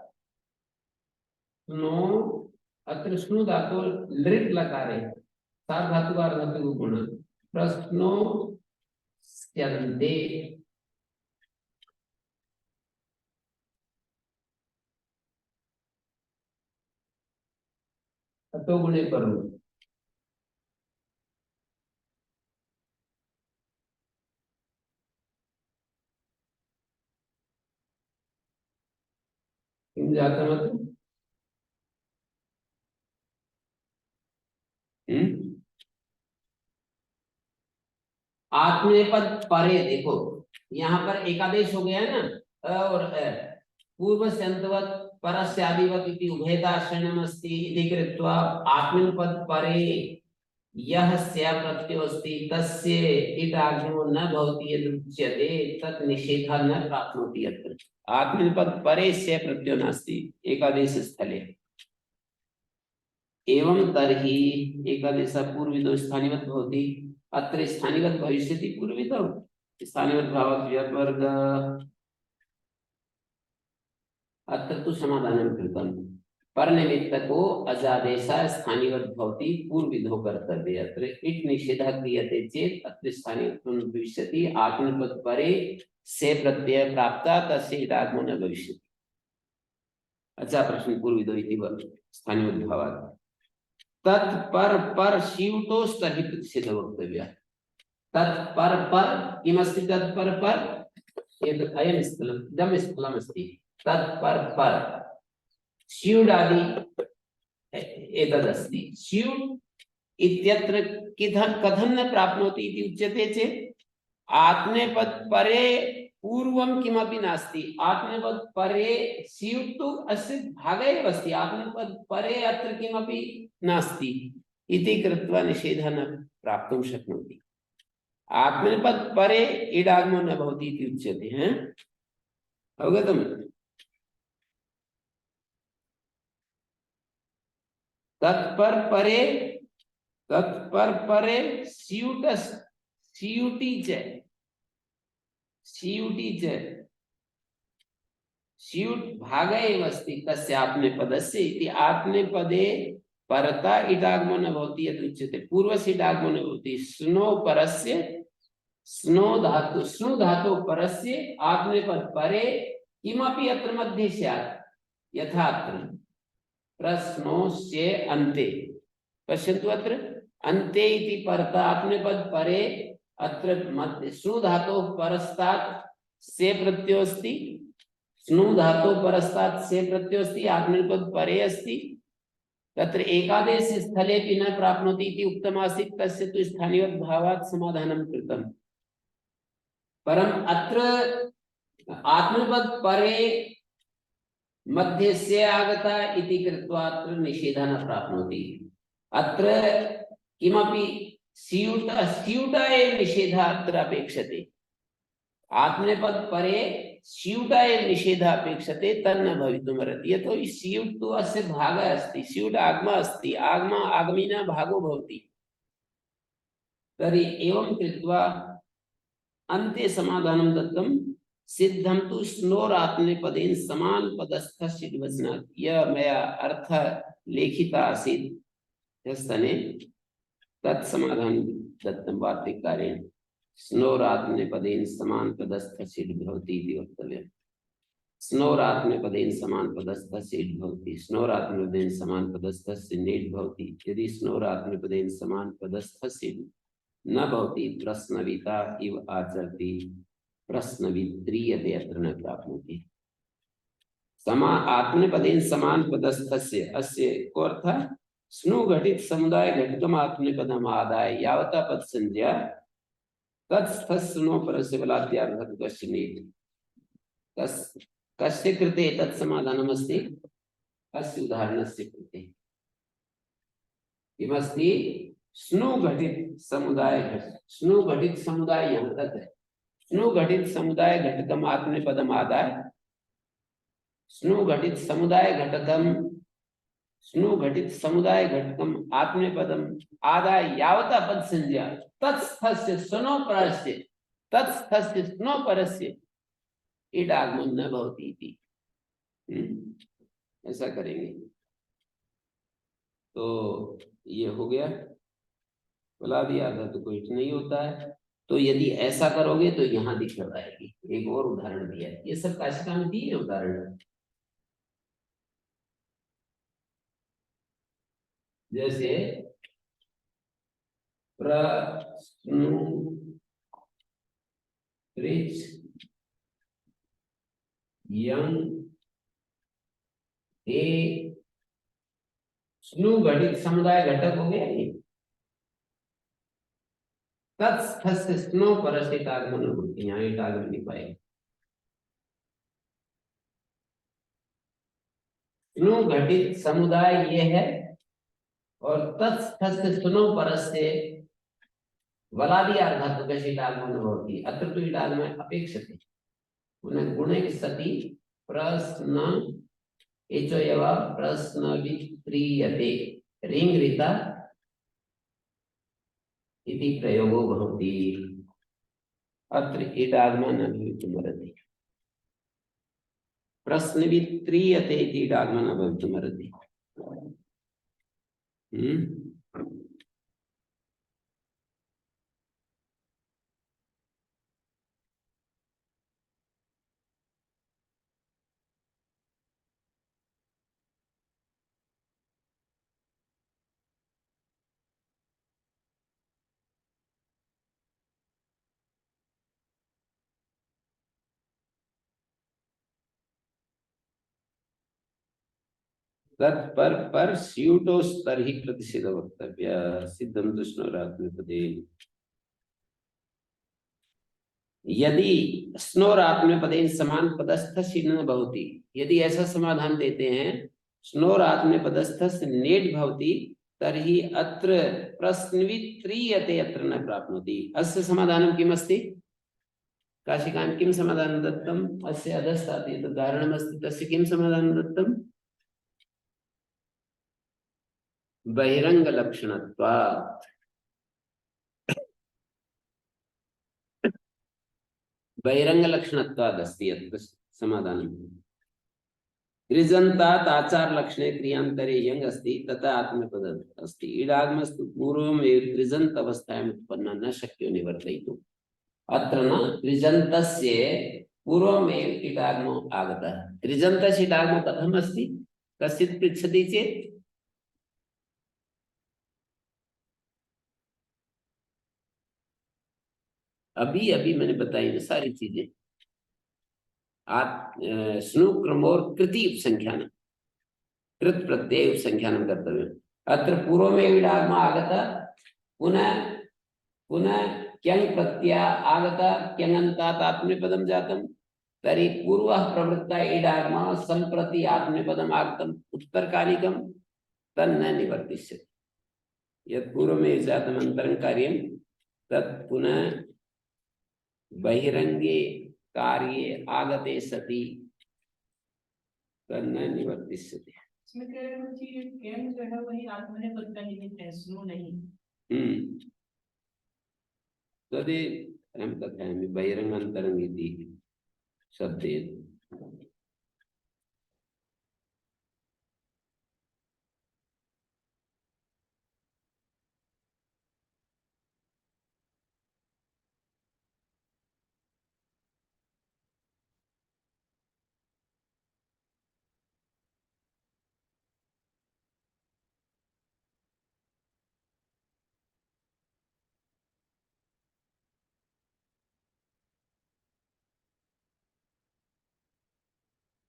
अत्र स्नु धातु लृट् लकारे सार्वधातुकार धातु गुण, प्रश्नोष्यन्ते, अतो गुणे करो। किम जाता मतलब? आत्मनेपद परे, देखो यहाँ पर एकादेश हो गया है ना, अ और पूर्व संतवत परस्य आदिवत इति उभयदाश्रयणम् अस्ति इति कृत्वा आत्मनेपद परे यः स्या प्रत्ययो अस्ति तस्य इट् आगमो न भवति यदुच्यते तत् निषेधः न प्राप्नोति। अत्र आत्मनेपद परे स्या प्रत्ययो नास्ति एकादेश स्थले। एवं तर्हि एकादेशः पूर्वविदो स्थानिवत् भवति, अत्र स्थानिवत् भविष्यति पूर्वविदौ, स्थानिवत् भावात् व्यवर्ग। अत्र तु समाधानं कृतं, परनिमित्तको अजादेशः स्थानिवत् भवति पूर्वविधौ कर्तव्ये। अत्र इट् निषेधः क्रियते चेत् अत्र स्थानिवत्वं भविष्यति, आत्मनेपद परे से प्रत्यय प्राप्ता तस्य इट् आगमो न भविष्यति। अच्छा प्रश्न पूर्वविदो इति स्थानिवत् भावात् तत्पर पर शिवतोस् तर्हि प्रतिषेधः वक्तव्यः। तत्पर पर किमस्ति? तत्पर पर एतत् अयं स्थलम्, इदं स्थलम् अस्ति। तत्पर पर स्यूडादि एतदस्ति। स्यूड् इत्यत्र कथं न प्राप्नोति इति उच्यते चेत् आत्मनेपद परे पूर्वं किमपि नास्ति। आत्मनेपद परे स्यूड् तु अस्य भागः एव अस्ति, आत्मनेपद परे अत्र किमपि नास्ति इति कृत्वा निषेधः न प्राप्तुं शक्नोति। आत्मनेपद परे इड् आगमो न भवति इति उच्यते। अवगतम्? तत्पर परे, तत्पर परे स्यूटस्, स्यूटी च, स्यूटी च, स्यूट् भागः एव अस्ति तस्य आत्मनेपदस्य इति। आत्मनेपदे परता इट् आगमो न भवति यद् उच्यते, पूर्वस्य इट् आगमो न भवति। स्नो परस्य, स्नो धातु, स्नु धातु परस्य आत्मनेपद परे किमपि अत्र मध्ये स्यात्, यथा अत्र प्रश्नोस्य अन्ते, पश्यन्तु अत्र अन्ते इति परता आत्मनेपद परे, अत्र मध्ये स्नु धातु परस्तात् से प्रत्ययो अस्ति, स्नु धातु परस्तात् से प्रत्ययो अस्ति, आत्मनेपद परे अस्ति। तत्र एकादेश स्थले अपि न प्राप्नोति इति उक्तमासीत्, तस्य तु स्थानिवत् भावात् समाधानं कृतम्। परम् अत्र आत्मनेपद परे मध्ये से आगता इति कृत्वा अत्र निषेधः न प्राप्नोति। अत्र किमपि स्यूटाय निषेधात्र अपेक्षते आत्मनेपद परे स्यूटाय निषेधापेक्षते तन्न भवितुमर्हति यतोहि स्यूट् तु अस्य भागः अस्ति स्यूट् आगमा अस्ति आगमा आगमिना भागो भवति तर्हि एवं कृत्वा अन्ते समाधानं दत्तं सिद्धं तु स्नोरात्मनेपदेन समान पदस्थस्य वचनात् यह मया अर्थ लेखिता आसीत् यस्तने तत्समाधानं दत्तं वार्तिककारेण स्नोरात्मनेपदेन समान पदस्थस्य भवति इति वक्तव्यम् स्नोरात्मनेपदेन समान पदस्थस्य भवति स्नोरात्मनेपदेन समान पदस्थस्य नेट् भवति यदि स्नोरात्मनेपदेन समान पदस्थस्य न भवति प्रश्नविता इव आचरति प्रश्नविद्रियते अत्र न प्राप्नोति समा आत्मनेपदेन समान पदस्थस्य अस्य को अर्थः स्नु घटित समुदाय घटकम आत्मनेपदम आदाय यावता पद संज्ञा तत्स्थस्नो परस्य बलाद्यार्थकस्य नेति कस्य कृते तत् समाधानम् अस्ति अस्य उदाहरणस्य कृते किमस्ति स्नु घटित समुदाय यहाँ तक है स्नु घटित समुदाय घटकम आत्मनेपदम आदाय स्नु घटित समुदाय घटकम आत्मनेपदम आदाय यावता पद संज्ञा तत्स्थस्य स्नो परस्य ईट आगमन न भवति इति ऐसा करेंगे तो ये हो गया बोला दिया था तो कोई नहीं होता है तो यदि ऐसा करोगे तो यहाँ दिक्कत आएगी एक और उदाहरण दिया है ये सब काशिका में दिए उदाहरण जैसे स्नु घटित समुदाय घटक हो गया ये तत्स्थस्य स्नो परस्य आगमन होती यहाँ ईट आगमन नहीं पाएगा स्नु घटित समुदाय ये है और तत्स्थस्य स्नो परस्य वलादि अर्धातुकस्य आगमन होती अत्र तु ईट आगमन अपेक्षते पुनः गुणे सति प्रश्न एचोयव प्रश्न विक्रियते रिंगृता इति प्रयोगो भवति अत्र ईट आगमन न भवितुमर्हति प्रश्न विक्रियते इति ईट आगमन न भवितुमर्हति तत्पर पर स्यूटोस्तर ही प्रतिषेध वक्तव्य सिद्धम स्नोरात्मनेपदे यदि स्नोरात्मनेपदेन समान पदस्थस्य न भवति यदि ऐसा समाधान देते हैं स्नोरात्मनेपदस्थस्य नेट् भवति तर्हि अत्र प्रश्नवित्रीयते अत्र न प्राप्नोति अस्य समाधानं किम् अस्ति काशिकां किं समाधानं दत्तम् अस्य अधस्तात् यत् उदाहरणमस्ति तस्य किं समाधानं दत्तम् बहिरंग लक्षणत्वात् बहिरंग लक्षणत्वात् अस्ति अत्र समाधानं कृजन्तात् आचार लक्षणे क्रियान्तरे यंग अस्ति तथा आत्मनेपद अस्ति ईडागमस्तु पूर्वमेव कृजन्त अवस्थायाम् उत्पन्ना न शक्यो निवर्तयितुम् अत्र न कृजन्तस्य पूर्वमेव ईडागमो आगतः कृजन्तस्य ईडागमो कथम् अस्ति कश्चित् पृच्छति चेत् अभी अभी मैंने बताई ना सारी चीजें आप स्नु क्रमोर कृति उपसंख्यान कृत प्रत्यय उपसंख्यान कर्तव्य अत्र पूर्व में विडागम आगता पुनः पुनः क्यं प्रत्यय आगता क्यंगंतात् आत्मनेपदम जातम तर्हि पूर्वः प्रवृत्ता इडागम संप्रति आत्मनेपदम आगतम उत्तरकालिकम तन्न निवर्तिष्यति यत् पूर्वमेव जातम् अन्तरं कार्यं तत् पुनः बहिरंगे कार्ये आगते सति तन्न निवर्तिष्यते। इसमें कह रहे हैं कि केन जो है वही आत्मनेपद का निमित्त है, स्नो नहीं। तदे हम कथयामि बहिरंग अन्तरंग इति शब्देन।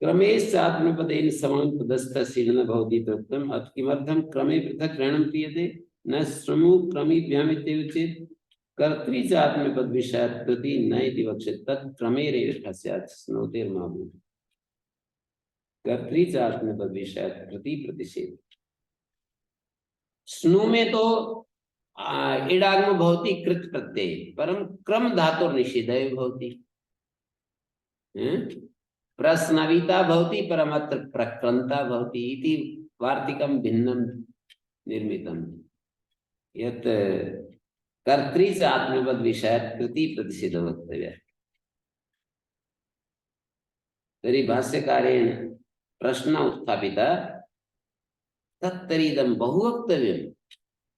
क्रमेश आत्मपदेन समान पदस्थस्य न भवति तत्त्वम् अथ किमर्थं क्रमे पृथक् ग्रहणं क्रियते न श्रमो क्रमीभ्याम् इत्येव चेत् कर्तृ च आत्मपद विषयात् प्रति न इति वक्ष्यते तत् क्रमेरेव स्यात् स्नोतेर्मा भूत्। कर्तृ च आत्मपद विषयात् प्रति प्रतिषेध। स्नु में तो इडागम भवति कृत प्रत्यय परम क्रम धातु निषेधः भवति। प्रश्नविता भवति परमत्र प्रक्रंता भवति इति वार्तिकं भिन्नं निर्मितं यत् कर्तृ च आत्मवद् विषयात् कृति प्रतिषेधो वक्तव्यः। तर्हि भाष्यकारेण प्रश्न उत्थापितः तत्तरीदं बहु वक्तव्यम्।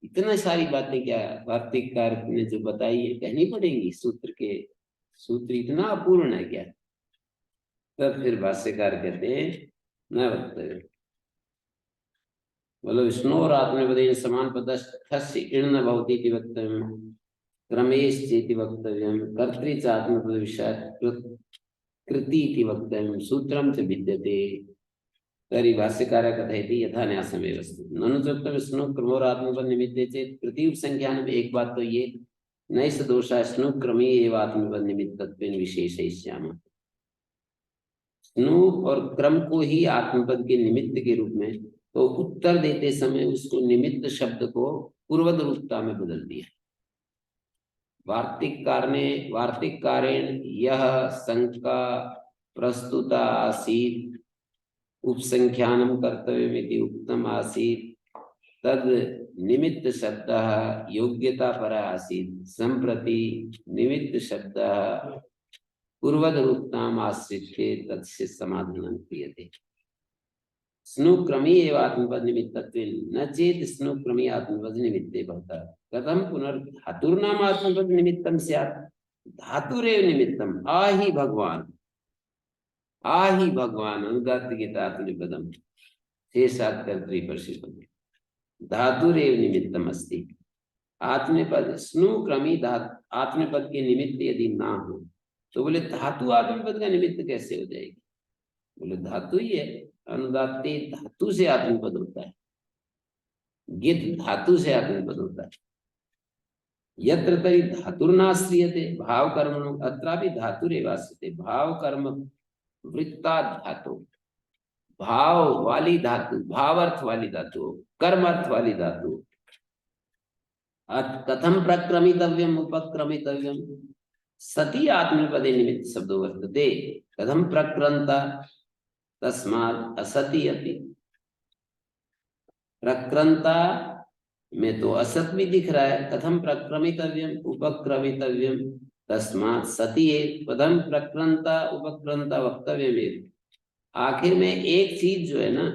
इतना सारी बातें क्या वार्तिककार ने जो बताई है कहनी पड़ेंगी। सूत्र इतना अपूर्ण है क्या? तब फिर भाष्यकार कहते हैं न वक्तव्य। बोलो विष्णु और आत्मपदेन समान पदस्थस्य इण् न भवति इति वक्तव्यम् क्रमेश्चेति वक्तव्यम् कर्तृ च आत्मपद विषयात् कृति इति वक्तव्यम् सूत्रं च भिद्यते। तर्हि भाष्यकारः कथयति यथा न्यासमेव अस्ति ननु चोक्तं विष्णु क्रमोर आत्मपद निमित्ते चेत् कृति उपसंख्यानम्। एक बात तो ये नैष दोषः स्नु क्रमे एव आत्मपद निमित्तत्वेन विशेषयिष्यामः। स्नु और क्रम को ही आत्मपद के निमित्त के रूप में तो उत्तर देते समय उसको निमित्त शब्द को पूर्वद रूपता में बदल दिया। वार्तिककारेण यह शंका प्रस्तुता आसीत् उपसंख्यानं कर्तव्यमिति उक्तम् आसीत् तद निमित्त शब्दः योग्यतापरः आसीत् सम्प्रति निमित्त शब्दः पूर्वद रूपताम् आश्रित्य तस्य समाधानं क्रियते। स्नु क्रमी एव आत्मपद निमित्तत्वेन न चेत् स्नु क्रमी आत्मपद निमित्ते भवता कथं पुनर्धातुर्नाम आत्मपद निमित्तं स्यात्। धातुरेव निमित्तम् आहि भगवान अनुदात्त आत्मनिपदम् शेषात् कर्तृपरिशिष्टम् धातुरेव निमित्तम् अस्ति। आत्मपद स्नु क्रमी आत्मपद के निमित्त यदि ना हो तो बोले धातु आत्मपद का निमित्त कैसे हो जाएगी? बोले धातु ही है। अनुदात्ते धातु से आत्मपद होता है। गित धातु से आत्मपद होता है। यत्र तरी धातुर्नाश्रियते भाव कर्म अत्रापि धातुरेवाश्रियते भाव कर्म वृत्ता धातु भाव वाली धातु भाव अर्थ वाली धातु कर्म अर्थ वाली धातु कथम प्रक्रमितव्यम उपक्रमितव्यम सती आत्मपदे निमित्त शब्दो वर्तते कथम प्रक्रंता तस्मात् असति अपि। प्रक्रंता में तो असत भी दिख रहा है। कथम प्रक्रमितव्यम उपक्रमितव्यम तस्मात् सति है। कथम प्रक्रंता उपक्रंता वक्तव्यम। आखिर में एक चीज जो है ना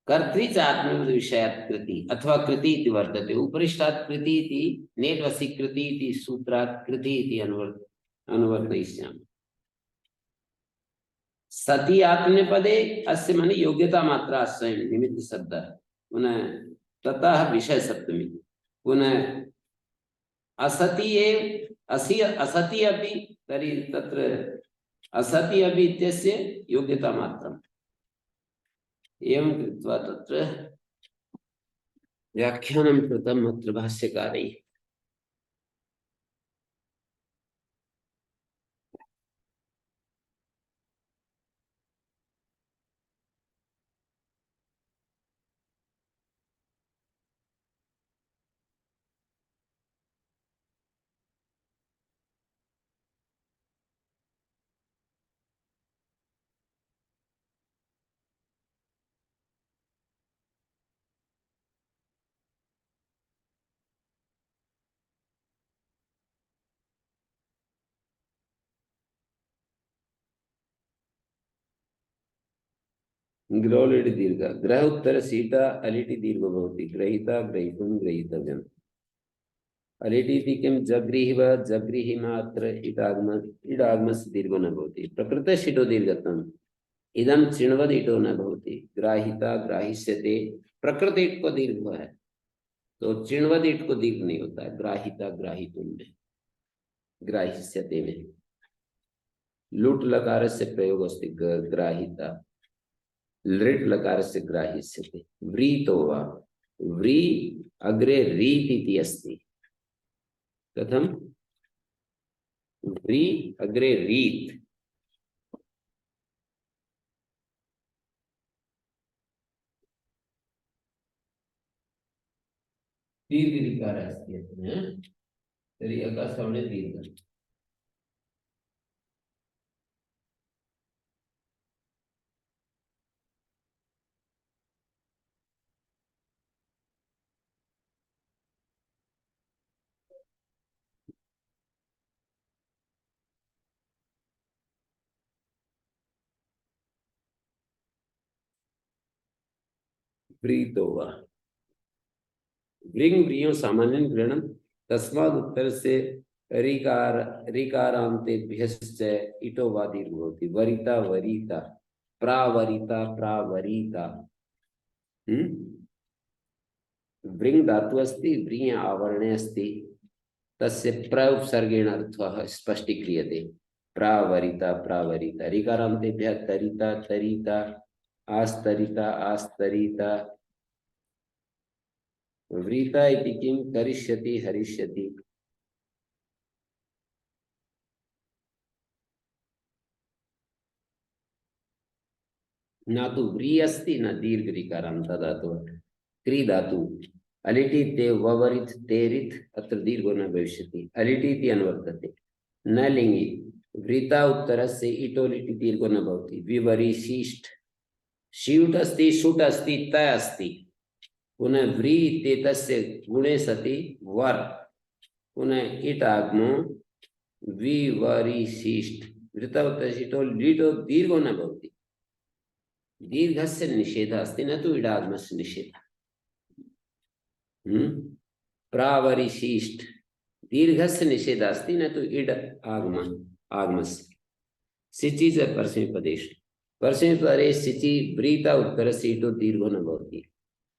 कर्तृच आत्मविद विषयात् कृति अथवा कृति इति वर्तते उपरिष्टात् कृति इति नेट्वसि कृति इति सूत्रात् कृति इति अनुवर्तयिष्यामि। सति आत्मनेपदे अस्य माने योग्यता मात्रा आश्रय निमित्त शब्द पुनः ततः विषय सप्तमी पुनः असति एव असति अपि तर्हि तत्र असति अपि इत्यस्य योग्यता मात्रम् एवं कृत्वा तत्र व्याख्यानं कृतम् अत्र भाष्यकारैः। ग्रौलिड दीर्घ ग्रह उत्तर सीता अलिटि दीर्घ भवति ग्रहीता ग्रहीतुं ग्रहीतव्यम् अलिटीति किं जगृहिव जगृहिमात्र इडागमस्य दीर्घो न भवति प्रकृतशिटो दीर्घत्वम् इदं चिण्वद् इटो न भवति ग्राहिता ग्राहिष्यते प्रकृत इट को दीर्घ है तो चिण्वद् इट को दीर्घ नहीं होता है ग्राहिता ग्राहितुम में ग्राहिष्यते में लुट लकार से प्रयोग अस्ति ग्राहिता लृट लकार से ग्राहिष्यते व्रीतो वा व्री अग्रे रीत् इति अस्ति कथम व्री अग्रे रीत् दीर्घ ऋकार अस्ति अत्र तर्हि अकाशवाणे दीर्घ व्रीतो वा व्रिंग व्रियो सामान्य ग्रहणम तस्माद उत्तर से ऋकार ऋकारांतेभ्यश्च इटो वा दीर्घ भवति वरिता वरिता प्रावरिता प्रावरिता व्रिंग धातु अस्ति व्रिय आवरणे अस्ति तस्य प्र उपसर्गेण अर्थः स्पष्टीक्रियते प्रावरिता प्रावरिता ऋकारांतेभ्यः तरिता तरिता आस्तरिता आस्तरिता व्रीता इति किं करिष्यति हरिष्यति न तु व्री अस्ति न दीर्घ ऋकारान्त धातु क्री धातु अलिटि ते ववरित तेरित अत्र दीर्घो न भविष्यति अलिटि इति अनुवर्तते न लिङ्गि व्रीता उत्तरस्य इटोलिटि दीर्घो न भवति विवरिशिष्ट शीट अस्ति शुट अस्ति त अस्ति पुनः व्री इत्येतस्य गुणे सति वर पुनः इट आगमो विवरिशिष्ट वृता उत्तरशिटो लिटो दीर्घो न भवति दीर्घस्य निषेधः अस्ति न तु इडागमस्य निषेधः प्रावरिशिष्ट दीर्घस्य निषेधः अस्ति न तु इड आगमस्य सिचि च परस्मैपदेषु परस्मैपदे सिचि व्रीता उत्तरस्य इटो दीर्घो न भवति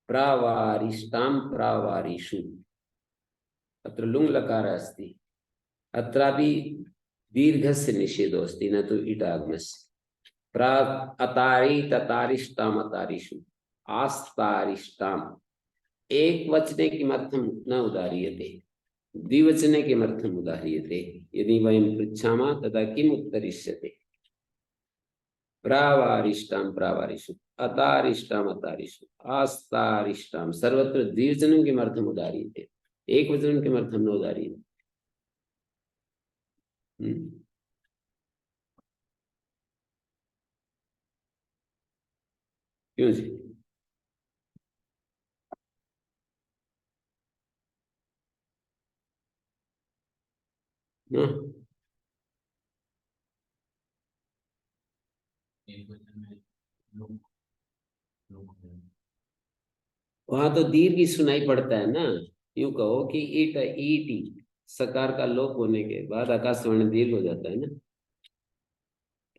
प्रावारिष्टां प्रावारिषु अत्र लुङ् लकारः अस्ति अत्रापि दीर्घस्य निषेधो अस्ति न तु इड आगमस्य प्रा अतारी ततारिष्टाम अतारिषु आस्तारिष्टाम एक वचने किमर्थं न उदाह्रियते द्विवचने किमर्थम् उदाह्रियते यदि वयं पृच्छामः तदा किम् उत्तरिष्यते प्रावारिष्टां प्रावारिषु अतारिष्टाम अतारिषु आस्तारिष्टाम सर्वत्र द्विवचनं किमर्थम् उदाह्रियते एकवचनं किमर्थं न उदाह्रियते क्यों जी वहां तो दीर्घ ही सुनाई पड़ता है ना यूं कहो कि ईट ईटी सकार का लोप होने के बाद आकाशवाणी दीर्घ हो जाता है ना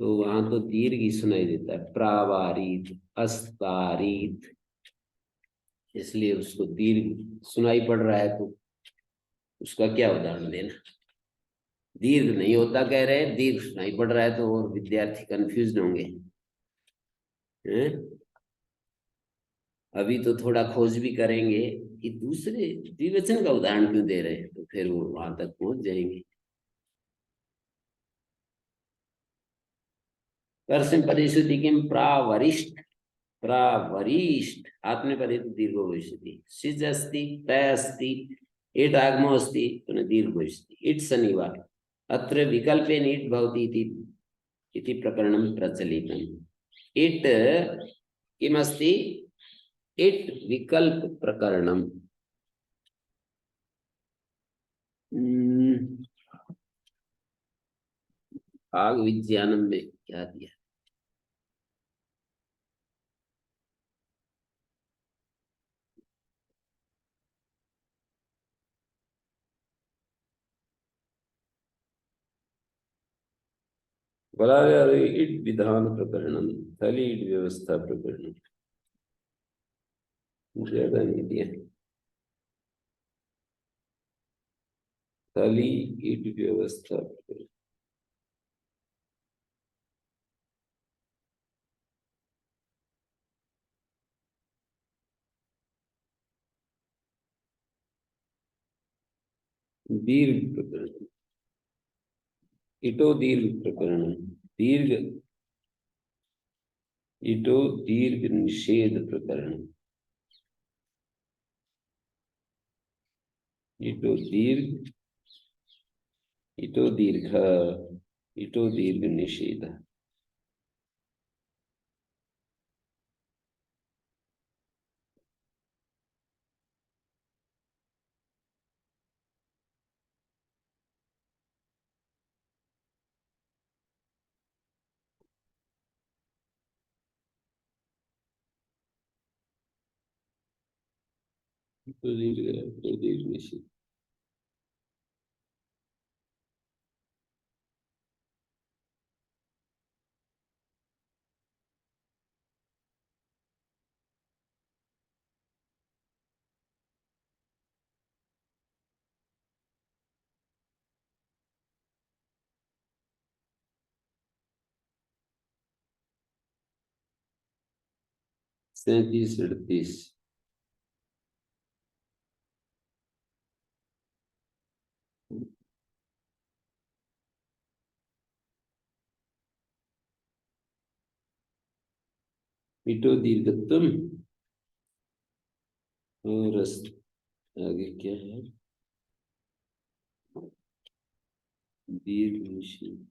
तो वहां तो दीर्घ ही सुनाई देता है प्रावारित अस्तारित इसलिए उसको दीर्घ सुनाई पड़ रहा है तो उसका क्या उदाहरण देना दीर्घ नहीं होता कह रहे हैं दीर्घ सुनाई पड़ रहा है तो और विद्यार्थी कंफ्यूज होंगे हैं अभी तो थोड़ा खोज भी करेंगे कि दूसरे द्विवचन का उदाहरण क्यों दे रहे हैं तो फिर वो वहां तक पहुंच जाएंगे परस्मैपदेषु किं प्रावरिष्ठ प्रावरिष्ठ आत्मनेपदे तु दीर्घो भविष्यति सिज अस्ति तय अस्ति इट् आगमो अस्ति पुनः दीर्घो भविष्यति इट् शनिवार अत्र विकल्पेन इट् भवति इति प्रकरणं प्रचलितम् इट् किमस्ति इट् विकल्प प्रकरणम् भाग विज्ञानम में क्या दिया बलार्यादि इड विधान प्रकरणम थली इड व्यवस्था प्रकरणम ज्यादा नहीं दिया। थली इड व्यवस्था प्रकरण। दीर्घ प्रकरण इटो दीर्घ प्रकरण दीर्घ इटो दीर्घ निषेध प्रकरण इटो दीर्घ इटो दीर्घ इटो दीर्घ निषेध। इटो दीर्घ निषेध। सैंतीस अड़तीस इटो दीर्घत्वम और आगे क्या है दीर्घ निषेध।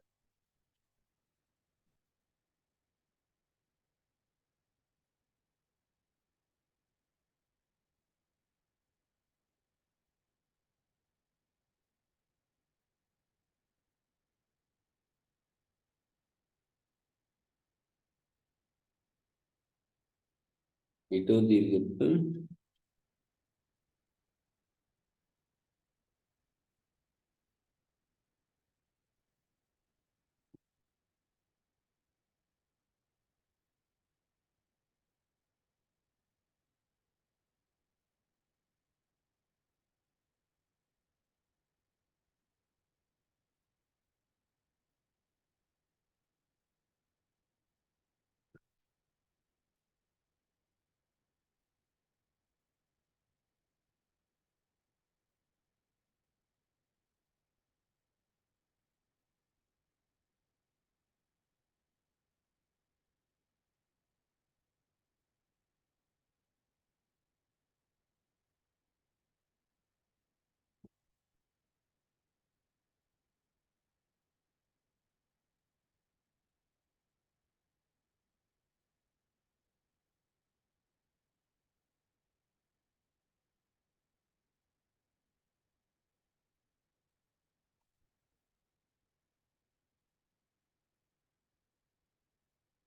इटो दीर्घत्वम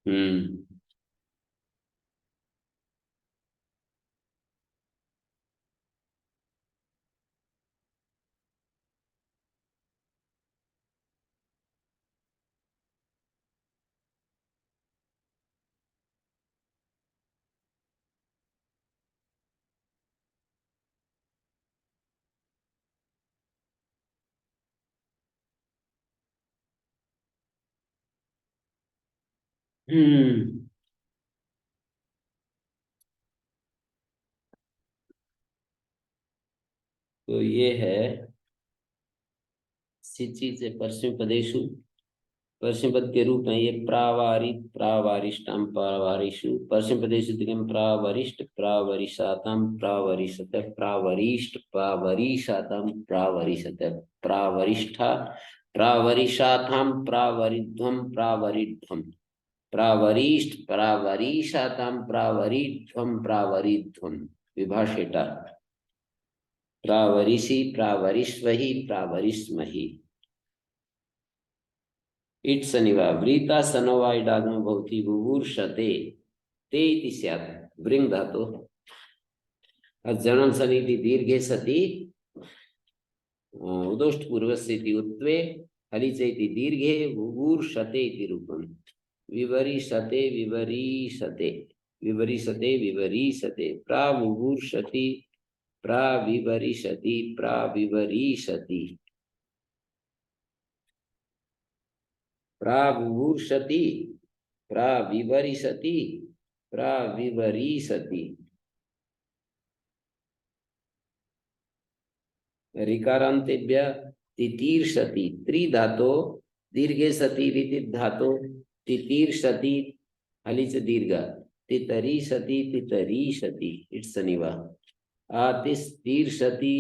हम्म हम्म। तो ये है सिचि से पश्चिम पदेशु पश्चिम पद के रूप में ये प्रावारित प्रावारिष्टाम प्रावारिषु पश्चिम पदेशु दिगम प्रावरिष्ट प्रावरिषाताम प्रावरिषत प्रावरिष्ट प्रावरिषाताम प्रावरिषत प्रावरिष्ठा प्रावरिषाताम प्रावरिध्वम प्रावरिध्वम प्रावरिष्ट प्रावरिषाताम प्रावरिध्वम प्रावरिध्वम विभाषेटा प्रावरिषि प्रावरिष्वहि प्रावरिष्महि इट शनिवा व्रीता सनोवा इडागम भवति बुभूर्षते ते इति स्यात् वृंग धातु जनन सनीति दीर्घे सति उदोष्ट पूर्वस्य इति उत्वे हलिच इति दीर्घे विवूर्षते इति रूपम् विवरिषते विवरीषते विवरिषते विवरीषते प्राविवूर्षति प्राविवरिषति प्राविवरीषति प्राविवूर्षति प्राविवरिषति प्राविवरीषति ऋकारान्तेभ्य तितीर्षति त्रिधातो दीर्घे सति इति धातो तितीर्षति हलिच दीर्घ तितरीषति तितरीषति इट्स निवा आतिस्तीर्षति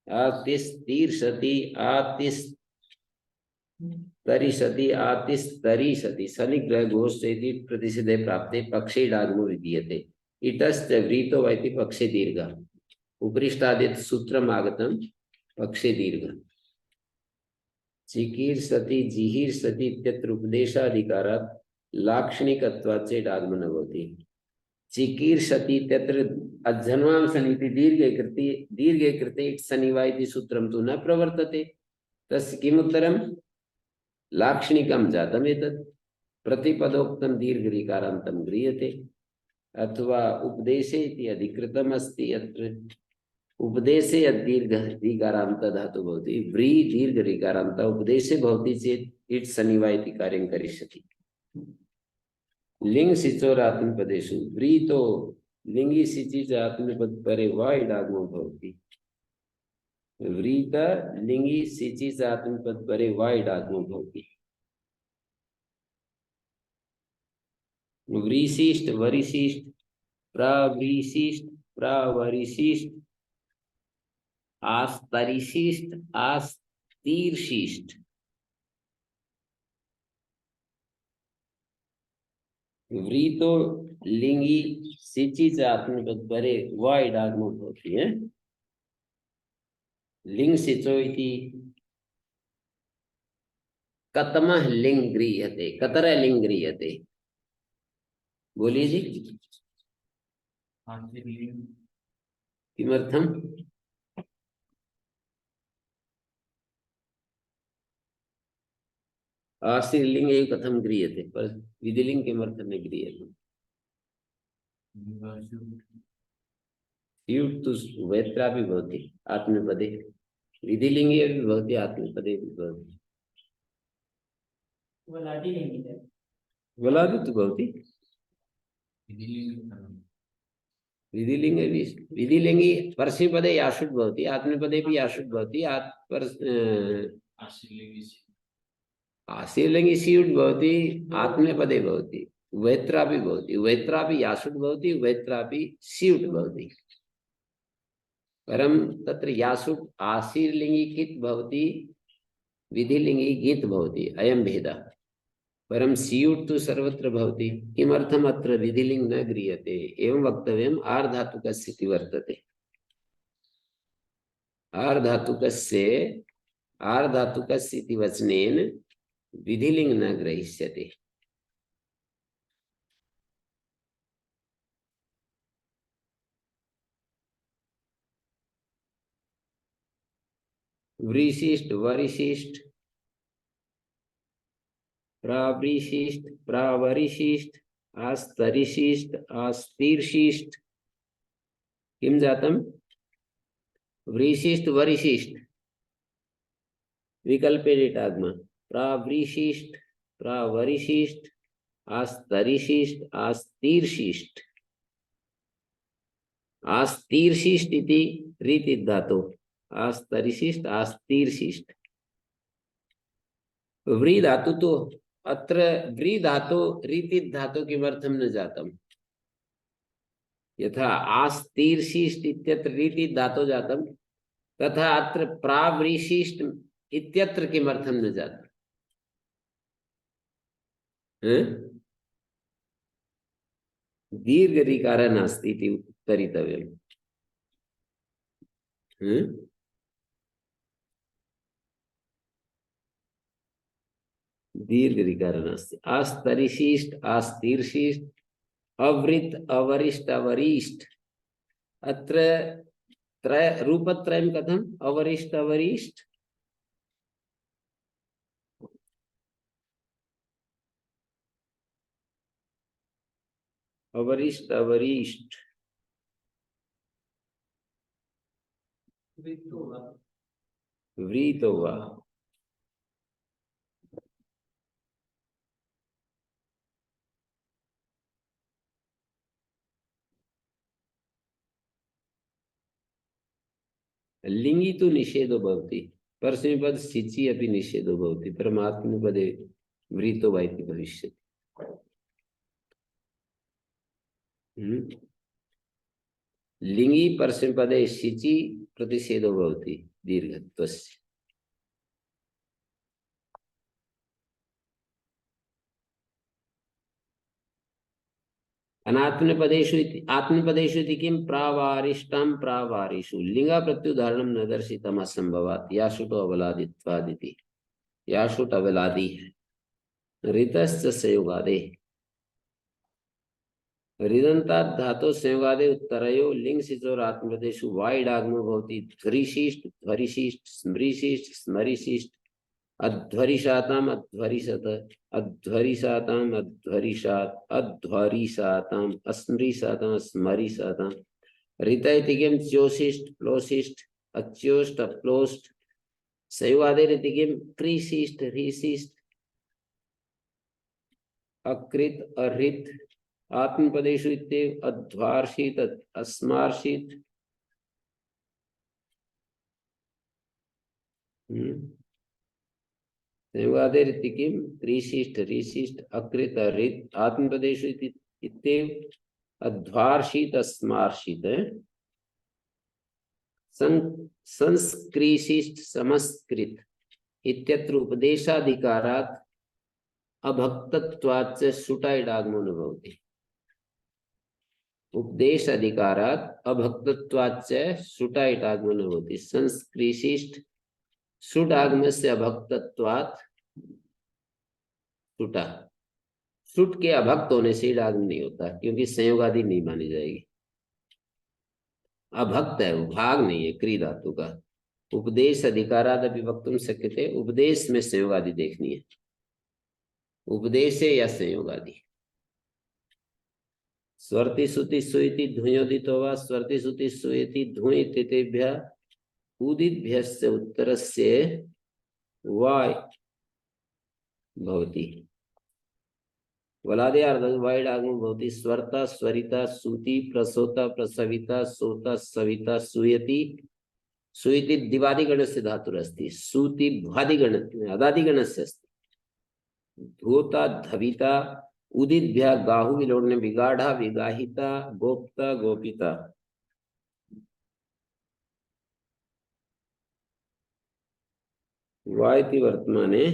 आतिस्तीर्षति आतिस्तरिषति आतिस्तरिषति शनिग्रह घोष इति प्रतिषिधे प्राप्ते पक्षे डागमो विधीयते इतश्च व्रीतो इति पक्षे दीर्घ उपरिष्टादित सूत्रम आगतम पक्षे दीर्घ चिकीर्षति जिहीर्षति इत्यत्र उपदेशाधिकारात् लाक्षणिकत्वात् च डागमो न भवति चिकीर्षति इत्यत्र अध्जन्वां सनीति दीर्घे कृते शनिवा इति सूत्रं तु न प्रवर्तते तस्य किमुत्तरं लाक्षणिकं जातम् एतत् प्रतिपदोक्तं दीर्घऋकारान्तं गृह्यते अथवा उपदेशे इति अधिकृतम् अस्ति अत्र उपदेशे दीर्घ ऋकारान्त धातु भवति व्री दीर्घ ऋकारान्त उपदेशे भवति चेत् इट् शनिवा इति कार्यं करिष्यति लिंग सिचोर आत्मपदेषु व्रीतो लिंगी सिचि च आत्मपद परे वा इडागमो भवति व्रीत लिंगी सिचि च आत्मपद परे वा इडागमो भवति व्रीशिष्ट वरिशिष्ट प्रव्रीशिष्ट प्रवरिशिष्ट आस्तरिशिष्ट आस्तीर्शिष्ट व्रीतो लिंगी सिचि च आत्मपद परे वा इडागमो भवति है लिंग सिचो इति कतमः लिंग गृह्यते कतर लिंग गृह्यते बोलिए जी किमर्थम आशीर्लिंग कथम गृह्यते पर विधिलिंग किमर्थं न गृह्यते स्यूट् तु वेत्रापि भवति आत्मपदे विधिलिंगे अपि भवति आत्मपदे अपि भवति वलादि तु भवति विधिलिंगे विधिलिंगे परस्मैपदे याशुट् भवति आत्मपदे अपि याशुट् भवति आशीर्लिंगे स्यूट् भवति आत्मपदे भवति वेत्रापि भवति वेत्रापि याशुट् भवति वेत्रापि स्यूट् भवति परं तत्र यासुट् आशीर्लिंगी कित् भवति विधिलिंगी गीत् भवति अयं भेदः परं स्यूट् तु सर्वत्र भवति किमर्थम् अत्र विधिलिंग न गृह्यते एवं वक्तव्यम् आर्धातुकस्य इति वर्तते आर्धातुकस्य इति वचनेन विधिलिंग न ग्रहीष्यते व्रीशिष्ट वरिशिष्ट प्राव्रीशिष्ट प्रावरिशिष्ट आस्तरिशिष्ट आस्तीर्शिष्ट किं जातम् व्रीशिष्ट वरिशिष्ट विकल्पे लिटागम प्राव्रीशिष्ट प्रावरिशिष्ट आस्तरिशिष्ट आस्तीर्शिष्ट आस्तीर्शिष्ट इति रीति धातु आस्तरिशिष्ट आस्तीर्शिष्ट व्री धातु तो अत्र व्री धातु रीति धातु किमर्थं न जातम् यथा आस्तीर्शिष्ट इत्यत्र रीति धातु जातम् तथा अत्र प्राव्रीशिष्ट इत्यत्र किमर्थं न जातम् दीर्घ ऋकारः नास्ति इति उत्तरितव्यम् दीर्घ ऋकारः नास्ति आस्तरिशिष्ट आस्तीर्शिष्ट अवृत अवरिष्ट अवरिष्ट अत्र त्रय रूपत्रयम कथम अवरिष्ट अवरिष्ट अवरिष्ट अवरिष्ट व्रीत हुआ। लिंगी तो निषेधो भवति परस्मैपद सिचि अपि निषेधो भवति परमात्मपदे व्रीतो वा इति भविष्यति। लिंगी परस्मैपदे सिचि प्रतिषेधो भवति दीर्घत्वस्य। अनात्मनेपदेषु आत्मनेपदेषु इति किं प्रावारिष्टां प्रावारिषु लिंगा प्रत्युदाहरणं न दर्शितम् असंभवात् याशुटो अवलादित्वादिति। याशुट अवलादि ऋतश्च संयोगादे ऋदन्तात् धातो संयोगादे उत्तरयो लिंग सिचोर आत्मनेपदेषु वाइडागमो भवति ध्वरिशिष्ट ध्वरिशिष्ट स्मृशिष्ट स्मरिशिष्ट अध्वरिशाताम अध्वरिशत अध्वरिशाताम अध्वरिशात अध्वरिशाताम अस्मृशाताम स्मरिशाताम ऋत इति किं च्योशिष्ट प्लोशिष्ट अच्योष्ट अप्लोष्ट संयोगादे इति किं क्रीशिष्ट ह्रीशिष्ट अकृत अहृत आत्मपदेषु इत्येव अध्वार्षित अस्मार्षित संयोगादेरिति किं त्रिशिष्ट ऋशिष्ट अकृत अहृत आत्मपदेषु इत्येव अध्वार्षित अस्मार्षित संस्कृशिष्ट समस्कृत इत्यत्र उपदेशाधिकारात् अभक्तत्वाच्च सुटाइडागमो न भवति। उपदेश अधिकारात् अभक्तत्वाच्च सुटाइडागमो न भवति। संस्कृशिष्ट सुडागमस्य अभक्तत्वात् सुटा सुट के अभक्त होने से डागम नहीं होता क्योंकि संयोग आदि नहीं मानी जाएगी। अभक्त है वो भाग नहीं है क्री धातु का। उपदेश अधिकाराद अभिवक्तुम शक्यते उपदेश में संयोग आदि देखनी है उपदेश है या संयोग आदि। स्वर्ति सुति सुइति धुयोदितो वा स्वर्ति सुति सुइति धुइतितेभ्य उदितभ्यस्य उत्तरस्य वाय भवति वलादेयार्थ वाइडागमो भवति स्वर्ता स्वरिता सूति प्रसोता प्रसविता सोता सविता सूयति सूयति दिवादिगणस्य धातुरस्ति सूति भ्वादिगण अदादिगणस्य अस्ति धूता धविता उदितभ्य गाहु विलोडने विगाढ़ा विगाहिता गोप्ता गोपिता वाइति वर्तमाने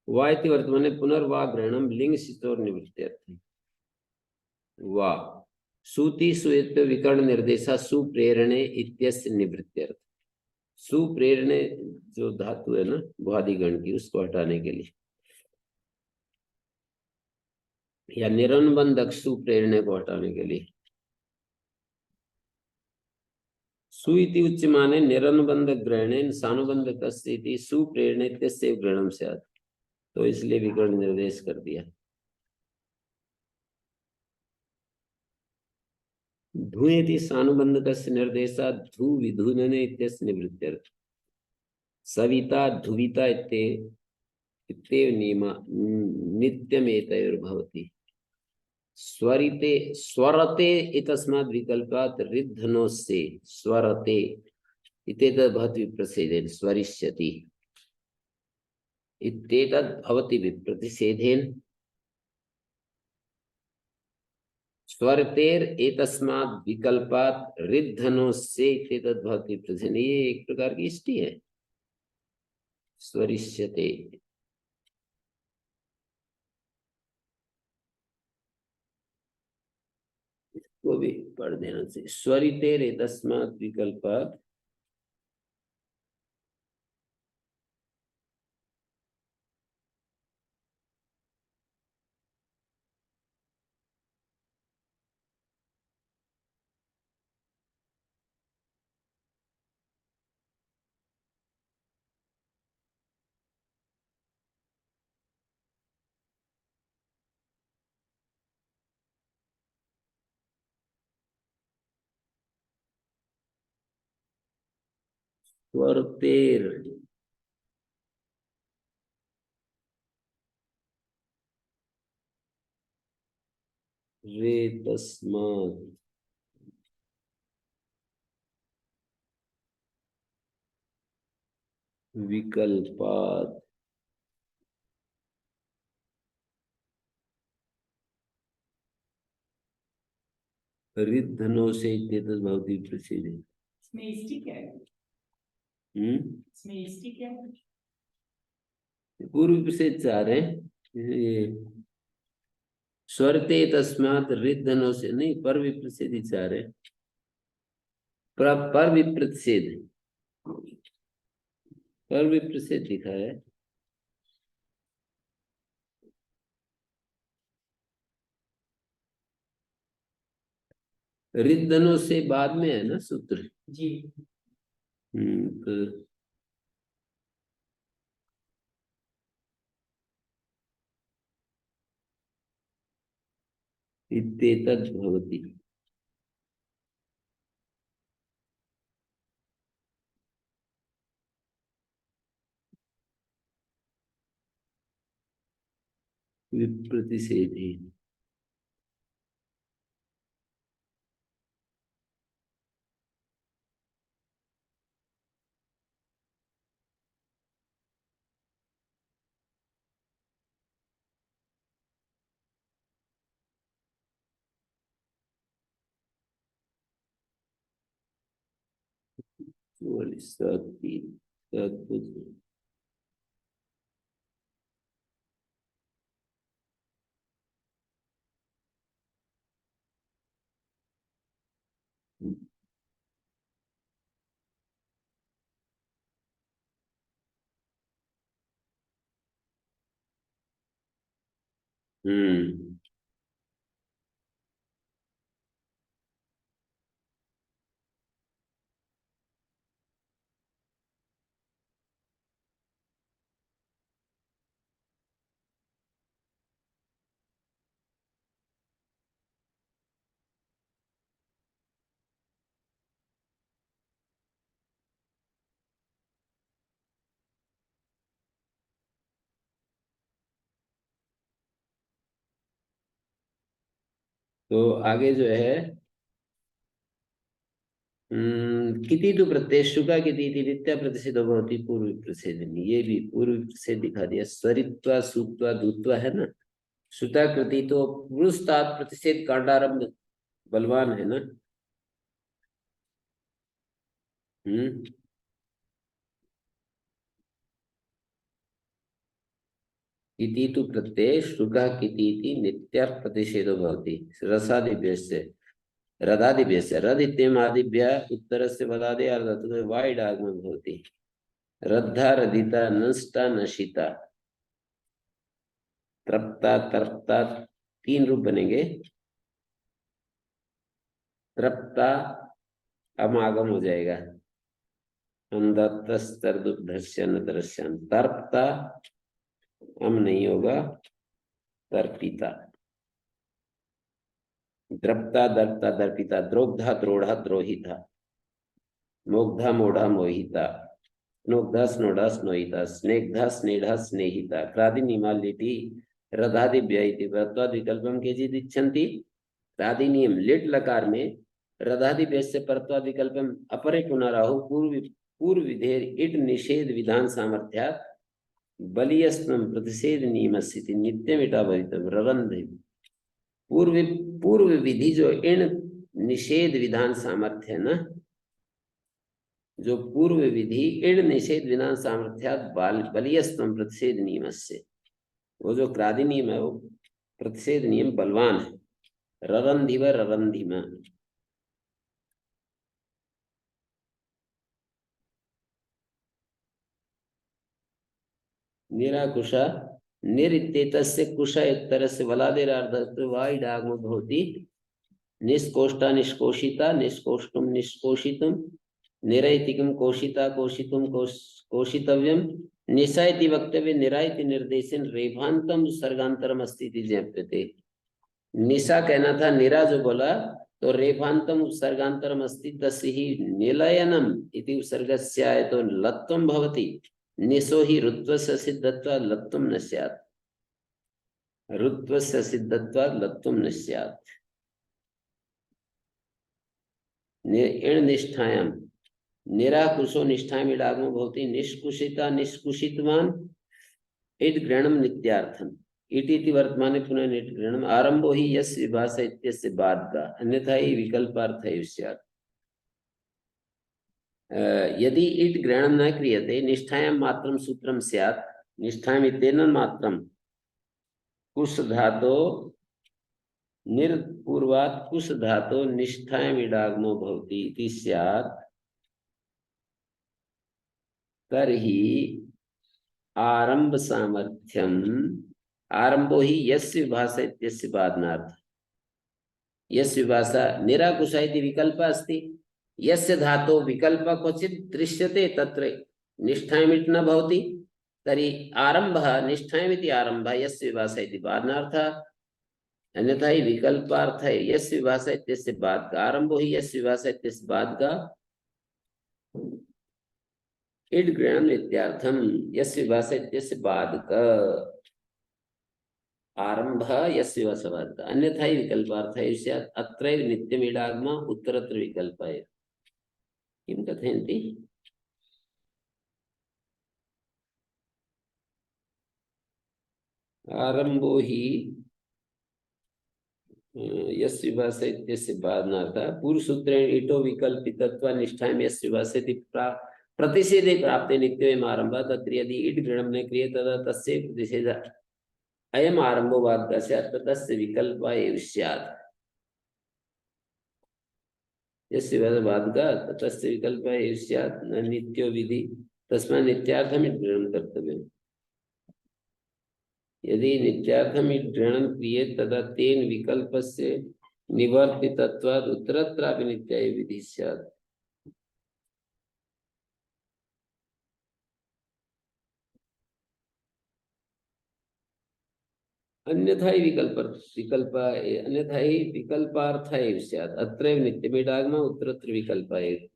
वाइति वर्तमाने पुनर्वा ग्रहणम लिंग सितोर निवृत्त्यर्थ वा सूति सुयत विकर्ण निर्देशा सुप्रेरणे इत्यस्य निवृत्त्यर्थ। सुप्रेरणे जो धातु है ना भ्वादिगण की उसको हटाने के लिए या निरनुबंधक सुप्रेरणे को हटाने के लिए सुइति उच्च माने निरनुबंध ग्रहणेन सानुबंधक स्थिति सुप्रेरणे तस्य ग्रहणम से तो इसलिए विकर्ण निर्देश कर दिया। धुएति सानुबंधकस्य निर्देशा धु विधुनने इत्यस्य निवृत्त्यर्थ सविता धुविता इत्येव नियमा नित्यमेतैर्भवति स्वरिते स्वरते इतस्माद् विकल्पात् रिद्धनोस्य स्वरते इत्येतद् भवति विप्रतिषेधेन स्वरिष्यति इत्येतद् भवति विप्रतिषेधेन स्वरतेर एतस्माद् विकल्पात् रिद्धनोस्य इत्येतद् भवति विप्रतिषेधेन। ये एक प्रकार की इष्टि है स्वरिष्यते। वो भी पढ़ देना चाहिए स्वरितेर एतस्माद् विकल्पात् स्वर्तेर रे तस्मात् विकल्पात् रिद्धनो से इत्येतत् भवति प्रसिद्धि। इसमें इष्टि क्या है? इसमें इष्टि क्या है? पूर्व प्रसिद्ध चाह रहे हैं ये स्वरते तस्मात् रिद्धनो से नहीं, पर विप्रसिद्धि चाह रहे हैं। पर विप्रसिद्ध, पर विप्रसिद्ध लिखा है। रिद्धनो से बाद में है ना सूत्र जी। तो इत्येतत् भवति। विप्रतिषेधि। हम्म तो आगे जो है किति तो प्रत्यय शुका किति इति नित्य प्रतिषेधो भवति पूर्व प्रसिद्ध। ये भी पूर्व प्रसिद्ध दिखा दिया। स्वरित्वा सुत्वा दूत्वा है ना। सुता कृति तो पुरुषतात प्रतिषेध कांडारंभ बलवान है ना। इति तु प्रत्यय शुका किति इति नित्य प्रतिषेधो भवति रसादिभ्यस्य रदादिभ्यस्य रद इत्येमादिभ्य उत्तरस्य वदादि अर्धतः वाइड आगमन भवति। रद्धा रदिता नष्टा नशिता तृप्ता तर्प्ता तीन रूप बनेंगे। तृप्ता अमागम हो जाएगा। अंधस्तर्दुभ्यस्य तर्प्ता अम नहीं होगा। तर्पिता द्रप्ता दर्पता दर्पिता द्रोग्धा द्रोढ़ा द्रोहिता मोग्धा मोढ़ा मोहिता स्नोग्धा स्नोढ़ा स्नोहिता स्नेग्धा स्नेढ़ा स्नेहिता क्रादिनिमा लिटि रदादिभ्य इति व्रत्वाद् विकल्पम केचित् इच्छन्ति। क्रादिनियम लिट लकार में रदादिभ्य से परत्वाद् विकल्पम अपरे पुनराहु पूर्व विधेर इट निषेध विधान सामर्थ्यात् बलियस्त्वं प्रतिषेध नियमस्यति नित्यमिटा भवितव्य ररन्धे। पूर्व विधि जो इन निषेध विधान सामर्थ्य है ना, जो पूर्व विधि इन निषेध विधान सामर्थ्यात् बलियस्त्वं प्रतिषेध नियमस्य, वो जो क्रादि नियम है वो प्रतिषेध नियम बलवान है। ररंधिव ररंधिम निराकुशा निरित्येतस्य कुशा इत्यस्य वलादेरार्धत्वे वाई डागमो भवति। निष्कोष्टा निष्कोषिता निष्कोष्टुम निष्कोषितुम निरैतिकम कोशिता कोशितुम कोशितव्यम निशा इति वक्तव्ये निरा इति निर्देशन रेभांतम सर्गांतरम अस्ति इति ज्ञाप्यते। निशा कहना था, निरा जो बोला तो रेफान्तम उपसर्गान्तरम अस्ति तस्य हि निलयनम इति उपसर्गस्य तो लत्वं भवति। निसो हि ऋत्वस्य सिद्धत्वात् लत्वं न स्यात्। ऋत्वस्य सिद्धत्वात् लत्वं न स्यात्। इण निष्ठायां निराकुशो निष्ठायाम् इडागमो भवति। निष्कुशिता निष्कुशितवान् इट् ग्रहणं नित्यार्थम्। इट इति वर्तमाने पुनः निट् ग्रहणम्। आरंभो हि यस्य विभाषा इत्यस्य बाधः, अन्यथा हि विकल्पार्थः स्यात्। यदि इट ग्रहणं न क्रियते निष्ठायां मात्रं सूत्रं स्यात्। निष्ठायाम् इत्यनेन मात्रं कुश धातो निर्पूर्वात् कुश धातो निष्ठायाम् इडागमो भवति इति स्यात्। तर्हि आरंभ सामर्थ्यम आरंभो ही यस्य विभाषा इत्यस्य बाधनार्थ। यस्य विभाषा निराकुशा इति विकल्प अस्ति। यस्य धातो विकल्प क्वचित् दृश्यते तत्र निष्ठायामिति न भवति। तर्हि आरंभः निष्ठायामिति आरंभः यस्य विभाषा इति बाधनार्थः, अन्यथा हि विकल्पार्थः यस्य विभाषा इत्यस्य बाधकः। आरंभो ही यस्य विभाषा इत्यस्य बाधकः इड ग्रहणम् इत्यर्थम्। यस्य विभाषा इत्यस्य बाधकः आरंभः यस्य विभाषा बाधकः, अन्यथा हि विकल्पार्थः स्यात्। अत्रैव नित्यम् इडागमः उत्तरत्र विकल्पः एव। किं कथयन्ति? आरंभो हि यस्य विभाषा इत्यस्य बाधनार्थः पूर्वसूत्रेण इटो विकल्पितत्वात् निष्ठायां यस्य विभाषा इति प्रतिषेधे प्राप्ते नित्यमेव आरंभः। तत्र यदि इट् ग्रहणं न क्रियते तदा तस्य प्रतिषेधः अयम् आरंभो बाधकः स्यात्, तस्य विकल्पः एव स्यात्। यस्य विभाषा बाधकः तस्य विकल्पः एव स्यात्, न नित्यो विधि। तस्मात् नित्यार्थम् इट् ग्रहणं कर्तव्यम्। यदि नित्यार्थम् इट् ग्रहणं क्रियते तदा तेन विकल्पस्य निवर्तितत्वात् उत्तरत्रापि नित्या एव विधिः स्यात्। अन्यथा ही अन्यथा ही विकल्पार्थ एव स्यात्। अत्रैव नित्यमिडागमः उत्तरत्र विकल्पः एव।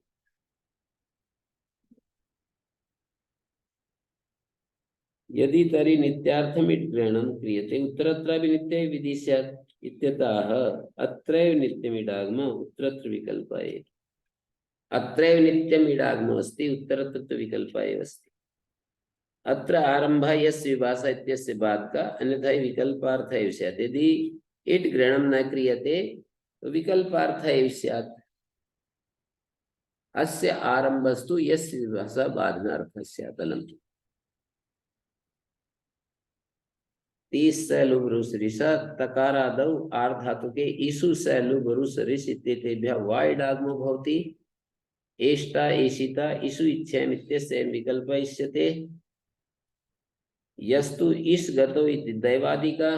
यदि तर्हि नित्यार्थम् इट् ग्रहणं क्रियते उत्तरत्रापि नित्या विधिः स्यात् इत्यतः अत्रैव नित्यमिडागमः उत्तरत्र विकल्पः एव। अत्रैव नित्यम् इडागमः अस्ति, उत्तरत्र तु विकल्पः एव अस्ति। अत्र आरंभः यस्य विभाषा इत्यस्य बाधकः, अन्यथा हि विकल्पार्थः एव स्यात्। यदि इट् ग्रहणं न क्रियते तो विकल्पार्थः एव स्यात्। अस्य आरंभस्तु यस्य विभाषा बाधनार्थः स्यात्। अलम् 30 सैलुबरुस ऋषा तकारादौ आर्धातुके ईसु सैलुबरुस ऋष इत्येतेभ्यः वा इडागमो भवति। एष्टा एषिता ईसु इच्छामि इत्यस्य विकल्पः इष्यते। यस्तु इस् गतो इति दैवादिका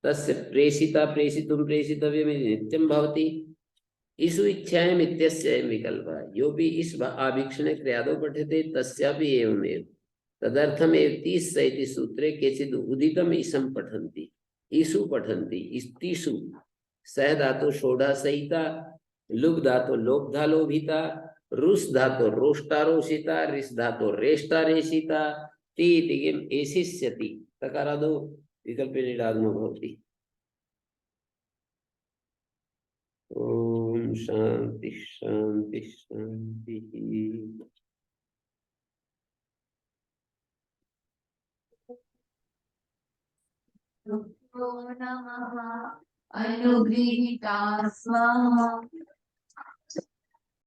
तस्य प्रेषिता प्रेषितुं प्रेषितव्यम् इति नित्यं भवति। ईसु इच्छायाम् इत्यस्य विकल्पः। यो भी इस् आभीक्षणे क्रियादौ पठ्यते तस्यापि एवमेव। तदर्थमेव 30 इति सूत्रे केचित् उदितम् ईशं पठन्ति, ईसु पठन्ति। इस्तिषु सह धातु षोडा सहिता, लुब् धातु लोब्धा लोभिता, रुस् धातु रोष्टारोषिता, रिस् धातु रेष्टा रेषिता, ति इति किम् एषिष्यति तकारादौ विकल्पे निडागमो भवति। ओम शांति शांति शांति। नमः अनुगृहीता स्वाहा।